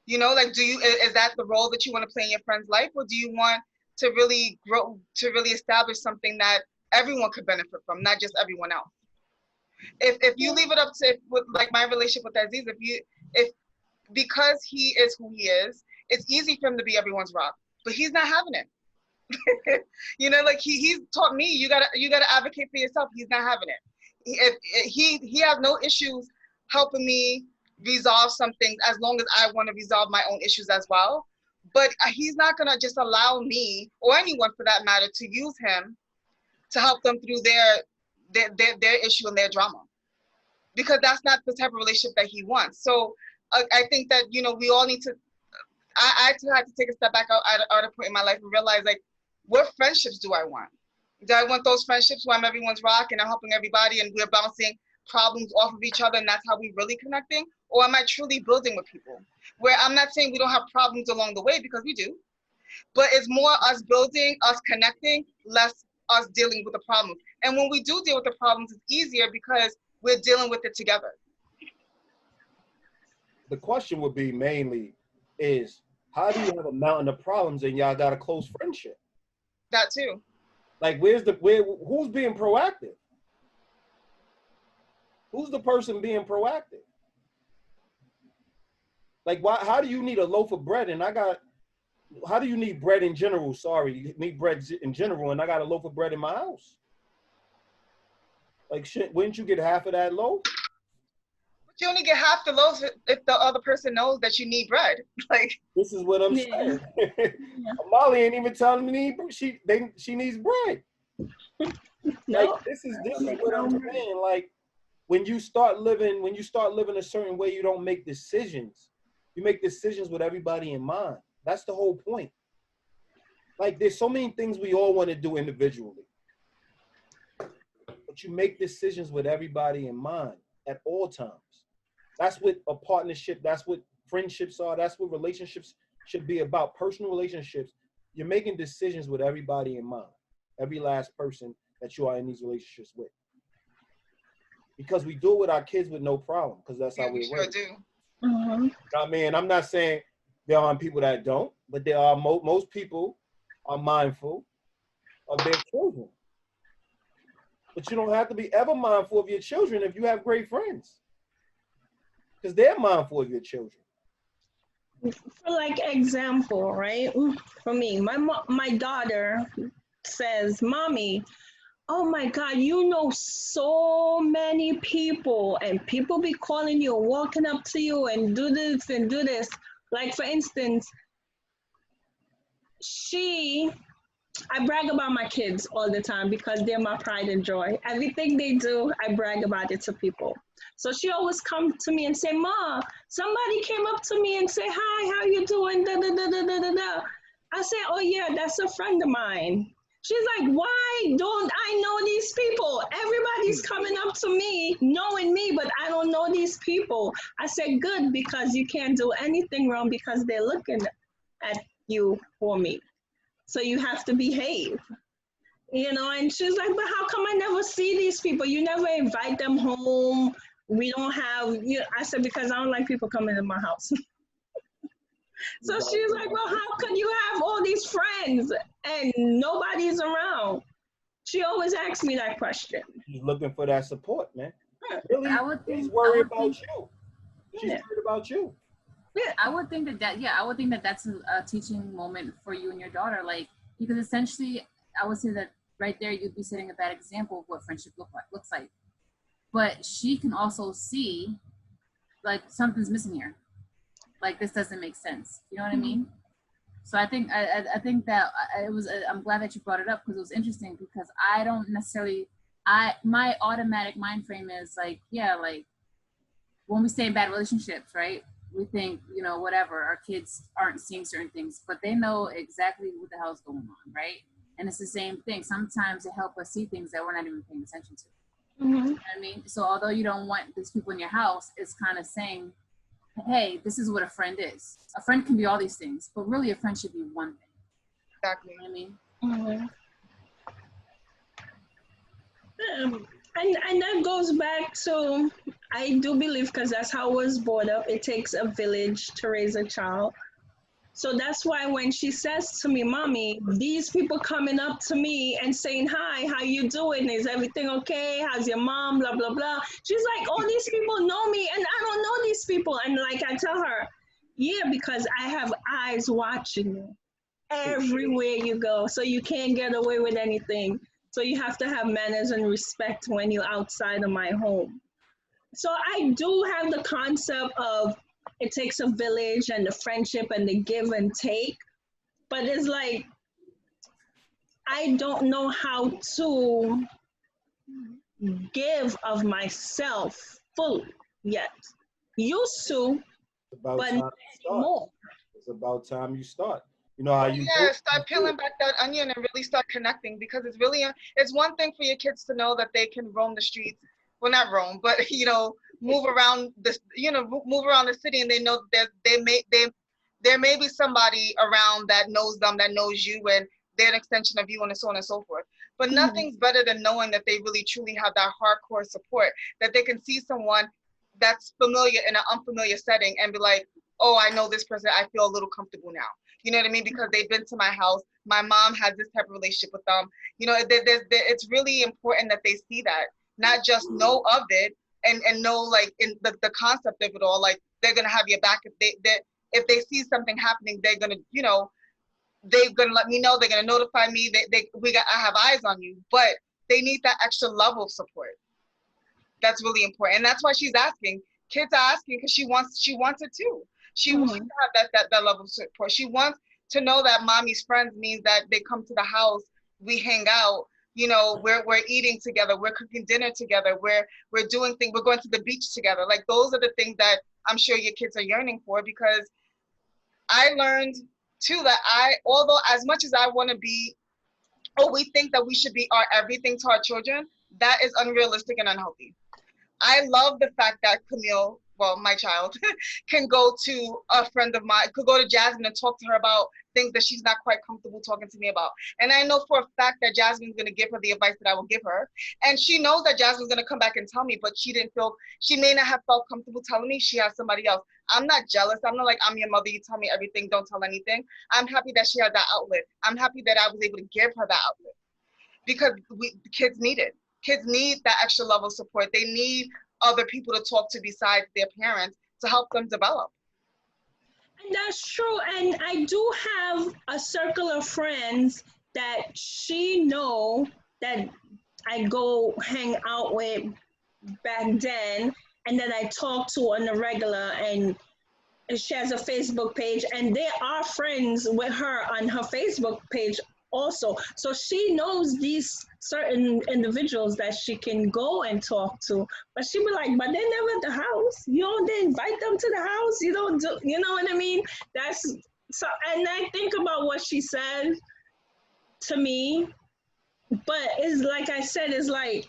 B: Is that the role that you want to play in your friend's life, or do you want to really grow, to really establish something that everyone could benefit from, not just everyone else? If you leave it up to, with like my relationship with Aziz, because he is who he is, it's easy for him to be everyone's rock, but he's not having it. He's taught me, you gotta advocate for yourself. He's not having it. He has no issues helping me resolve some things as long as I want to resolve my own issues as well. But he's not gonna just allow me, or anyone for that matter, to use him to help them through their issue and their drama, because that's not the type of relationship that he wants. So I think that, we all need to, I had to take a step back out at a point in my life and realize, like, what friendships do I want? Do I want those friendships where I'm everyone's rock and I'm helping everybody and we're bouncing problems off of each other and that's how we're really connecting? Or am I truly building with people? Where I'm not saying we don't have problems along the way, because we do, but it's more us building, us connecting, less us dealing with the problems. And when we do deal with the problems, it's easier because we're dealing with it together.
A: The question would be mainly is, how do you have a mountain of problems and y'all got a close friendship?
B: That too.
A: Like, who's being proactive? Who's the person being proactive? Like, why? How do you need a loaf of bread and how do you need bread in general? Sorry, you need bread in general and I got a loaf of bread in my house. Like, shit, wouldn't you get half of that loaf?
B: But you only get half the loaf if the other person knows that you need bread. Like,
A: this is what I'm saying. Molly ain't even telling me she needs bread.
F: No.
A: Like, this is what I'm saying. Like, when you start living a certain way, you don't make decisions. You make decisions with everybody in mind. That's the whole point. Like, there's so many things we all want to do individually. But you make decisions with everybody in mind at all times. That's what a partnership, that's what friendships are, that's what relationships should be about. Personal relationships, you're making decisions with everybody in mind. Every last person that you are in these relationships with. Because we do it with our kids with no problem, because that's how we're raised.
B: Sure do.
F: Mm-hmm.
A: I mean, I'm not saying there aren't people that don't, but there are most people are mindful of their children. But you don't have to be ever mindful of your children if you have great friends, because they're mindful of your children.
F: For like example, right? For me, my daughter says, "Mommy, oh my God, you know so many people, and people be calling you, walking up to you, and do this and do this." Like, for instance, I brag about my kids all the time because they're my pride and joy. Everything they do, I brag about it to people. So she always come to me and say, "Ma, somebody came up to me and say, 'Hi, how you doing?' Da, da, da, da, da, da, da." I say, "Oh yeah, that's a friend of mine." She's like, "Why don't I know these people? Everybody's coming up to me, knowing me, but I don't know these people." I said, "Good, because you can't do anything wrong because they're looking at you for me. So you have to behave." You know, and she's like, "But how come I never see these people? You never invite them home. We don't have," I said, "Because I don't like people coming in my house." So she's like, "Well, how could you have all these friends and nobody's around?" She always asks me that question.
A: She's looking for that support, man. Really, she's worried about you. She's worried about you.
I: Yeah, I would think that that's a teaching moment for you and your daughter, like, because essentially, I would say that right there, you'd be setting a bad example of what friendship looks like. But she can also see, like, something's missing here. Like, this doesn't make sense. You know what I mean? So I think that I'm glad that you brought it up, because it was interesting, because I don't necessarily, my automatic mind frame is like, yeah, like, when we stay in bad relationships, right? We think, whatever, our kids aren't seeing certain things, but they know exactly what the hell's going on, right? And it's the same thing. Sometimes they help us see things that we're not even paying attention to.
F: Mm-hmm.
I: You know what I mean? So although you don't want these people in your house, it's kind of saying, hey, this is what a friend is. A friend can be all these things, but really a friend should be one thing.
B: Exactly.
I: You know what I mean?
F: Mm-hmm. And that goes back to, I do believe, because that's how I was brought up, it takes a village to raise a child. So that's why when she says to me, "Mommy, these people coming up to me and saying, 'Hi, how you doing? Is everything okay? How's your mom? Blah, blah, blah.'" She's like, "All these people know me and I don't know these people." And like I tell her, "Yeah, because I have eyes watching you everywhere you go. So you can't get away with anything. So you have to have manners and respect when you're outside of my home." So I do have the concept of it takes a village and the friendship and the give and take. But it's like, I don't know how to give of myself fully yet. Used to, but not anymore.
A: It's about time you start. You know how you
B: start peeling back that onion and really start connecting, because it's one thing for your kids to know that they can roam the streets. Well, not roam, but move around the city, and they know that there may be somebody around that knows them, that knows you, and they're an extension of you, and so on and so forth. But nothing's better than knowing that they really truly have that hardcore support, that they can see someone that's familiar in an unfamiliar setting and be like, "Oh, I know this person. I feel a little comfortable now." You know what I mean? Because they've been to my house. My mom has this type of relationship with them. It's really important that they see that, not just know of it and know like in the concept of it all. Like they're gonna have your back if they see something happening, they're gonna, you know, they're gonna let me know. They're gonna notify me. I have eyes on you, but they need that extra level of support. That's really important, and that's why she's asking. Kids are asking because she wants it too. She wants to have that level of support. She wants to know that mommy's friends means that they come to the house, we hang out, you know, we're eating together, we're cooking dinner together, we're doing things, we're going to the beach together. Like those are the things that I'm sure your kids are yearning for, because I learned too that although as much as I want to be, we think that we should be our everything to our children, that is unrealistic and unhealthy. I love the fact that Camille, well, my child, can go to a friend of mine, could go to Jasmine and talk to her about things that she's not quite comfortable talking to me about. And I know for a fact that Jasmine's going to give her the advice that I will give her. And she knows that Jasmine's going to come back and tell me, but she may not have felt comfortable telling me. She has somebody else. I'm not jealous. I'm not like, I'm your mother, you tell me everything, don't tell anything. I'm happy that she had that outlet. I'm happy that I was able to give her that outlet, because the kids need it. Kids need that extra level of support. They need other people to talk to besides their parents to help them develop.
F: And that's true. And I do have a circle of friends that she know that I go hang out with back then, and that I talk to on the regular, and she has a Facebook page, and they are friends with her on her Facebook page also. So she knows these certain individuals that she can go and talk to, but she be like, but they're never at the house. You don't invite them to the house. You don't do, you know what I mean? That's so, and I think about what she said to me, but it's like I said, it's like,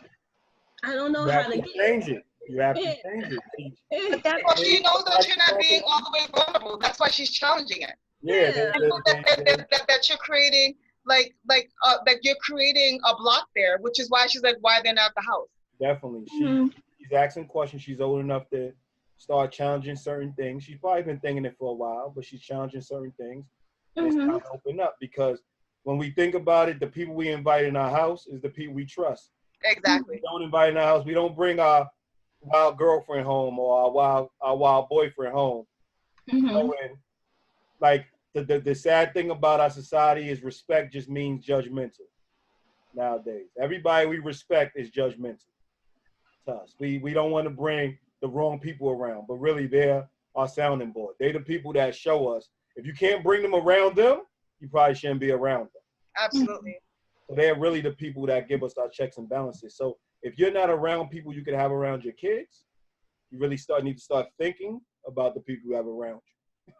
F: I don't know how to
A: change it. You have to change it.
B: That's why she knows that you're not being all the way vulnerable. That's why she's challenging it.
A: Yeah.
B: That you're creating that you're creating a block there, which is why she's like, why they're not at the house.
A: Definitely. She's asking questions. She's old enough to start challenging certain things. She's probably been thinking it for a while, but she's challenging certain things. And it's time to open up, because when we think about it, the people we invite in our house is the people we trust.
B: Exactly.
A: We don't invite in our house. We don't bring our wild girlfriend home or our wild boyfriend home. So like the sad thing about our society is respect just means judgmental nowadays. Everybody we respect is judgmental to us. We don't want to bring the wrong people around, but really they're our sounding board. They're the people that show us. If you can't bring them around them, you probably shouldn't be around them.
B: Absolutely.
A: So they're really the people that give us our checks and balances. So if you're not around people you can have around your kids, you really need to start thinking about the people you have around you.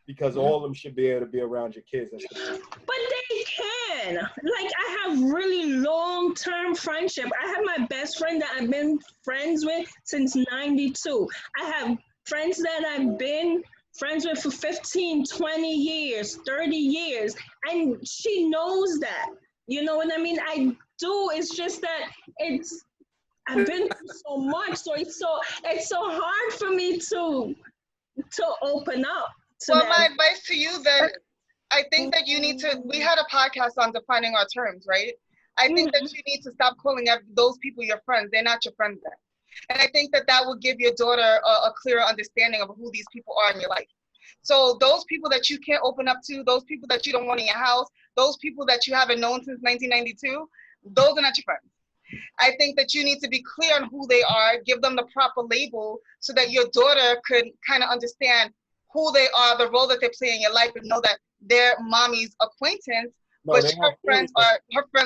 A: Because all of them should be able to be around your kids.
F: But they can. Like, I have really long-term friendship. I have my best friend that I've been friends with since 92. I have friends that I've been friends with for 15, 20 years, 30 years. And she knows that. You know what I mean? I do. It's just that I've been through so much. So it's so hard for me to open up.
B: Well, my advice to you then, I think that you need to, we had a podcast on defining our terms, right? I think that you need to stop calling those people your friends. They're not your friends then. And I think that will give your daughter a clearer understanding of who these people are in your life. So those people that you can't open up to, those people that you don't want in your house, those people that you haven't known since 1992, those are not your friends. I think that you need to be clear on who they are, give them the proper label so that your daughter could kind of understand who they are, the role that they play in your life, and know that they're mommy's acquaintance, but her friends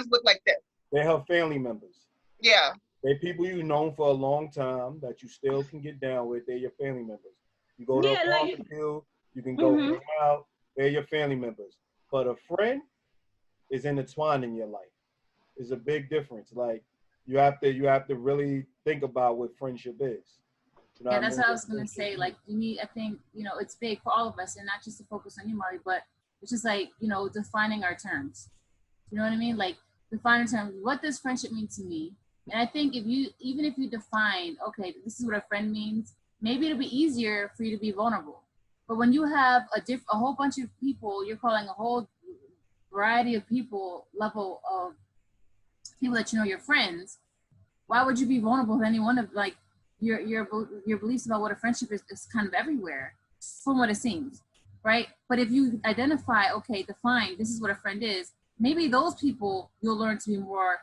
B: look like this.
A: They're her family members.
B: Yeah.
A: They're people you've known for a long time that you still can get down with. They're your family members. You go to a barbecue, you can go hang out. They're your family members. But a friend is intertwined in your life. There's a big difference. Like, you have to really think about what friendship is. You know
I: yeah, that's what I was gonna say. Like, you need, I think, it's big for all of us, and not just to focus on you, Molly, but it's just like, defining our terms. You know what I mean? Like, defining terms. What does friendship mean to me? And I think even if you define, okay, this is what a friend means, maybe it'll be easier for you to be vulnerable. But when you have a whole bunch of people, you're calling a whole variety of level of people that you know your friends, why would you be vulnerable with any one of, like, your beliefs about what a friendship is kind of everywhere from what it seems, right? But if you identify, okay, define, this is what a friend is, maybe those people you'll learn to be more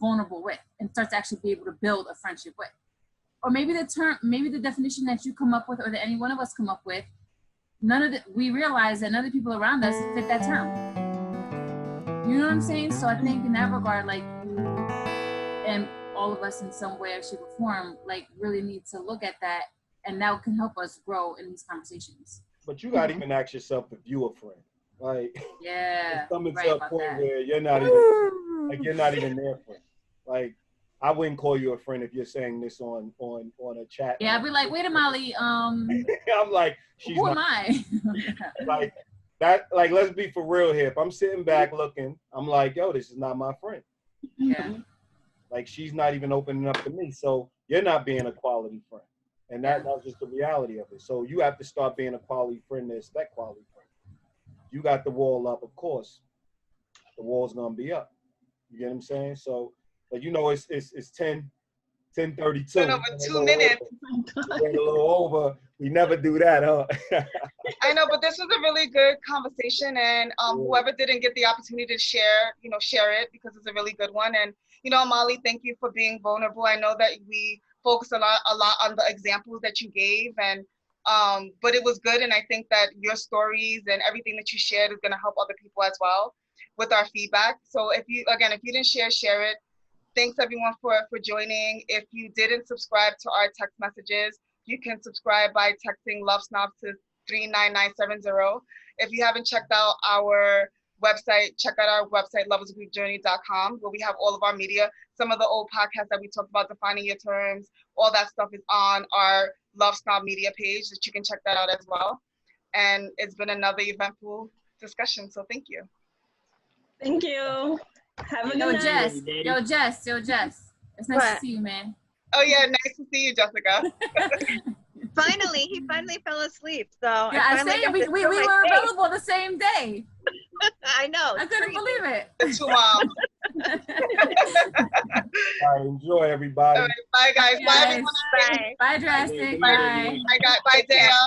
I: vulnerable with and start to actually be able to build a friendship with. Or maybe the definition that you come up with or that any one of us come up with, we realize that other people around us fit that term. You know what I'm saying? So I think in that regard, like, and all of us in some way or shape or form, like, really need to look at that, and that can help us grow in these conversations.
A: But you gotta even ask yourself if you a friend. Like,
I: yeah,
A: coming
I: right
A: to a point
I: that.
A: where you're not even their friend. Like, I wouldn't call you a friend if you're saying this on a chat.
I: Yeah, I'd be like, wait a Molly,
A: I'm like,
I: who am I?
A: Like that, like, let's be for real here. If I'm sitting back looking, I'm like, yo, this is not my friend.
I: Yeah.
A: Like, she's not even opening up to me. So you're not being a quality friend. And that's just the reality of it. So you have to start being a quality friend to expect quality friend. You got the wall up, of course. The wall's gonna be up. You get what I'm saying? So, but you know, it's 10:32.
B: Went over 2 minutes.
A: Went a little over. We never do that, huh?
B: I know, but this was a really good conversation, and whoever didn't get the opportunity to share, share it, because it's a really good one. And Molly, thank you for being vulnerable. I know that we focused a lot on the examples that you gave, and but it was good. And I think that your stories and everything that you shared is going to help other people as well with our feedback. So if you didn't share it. Thanks everyone for joining. If you didn't subscribe to our text messages, you can subscribe by texting LoveSnobs to 39970. If you haven't checked out our website, check out our website, loveisagreatjourney.com, where we have all of our media. Some of the old podcasts that we talked about, defining your terms, all that stuff is on our LoveSnob media page, that you can check that out as well. And it's been another eventful discussion, so thank you.
F: Thank you. Have a good
I: night. Yo, Jess. It's nice to see you, man.
B: Oh yeah, nice to see you, Jessica.
H: He finally fell asleep. So
I: yeah, I say we were available the same day.
H: I know.
I: I couldn't believe it.
B: The two moms.
A: All right, enjoy, everybody.
B: All right, bye guys. Bye everyone.
H: Bye.
I: Bye, Drastic.
B: Bye, Daya.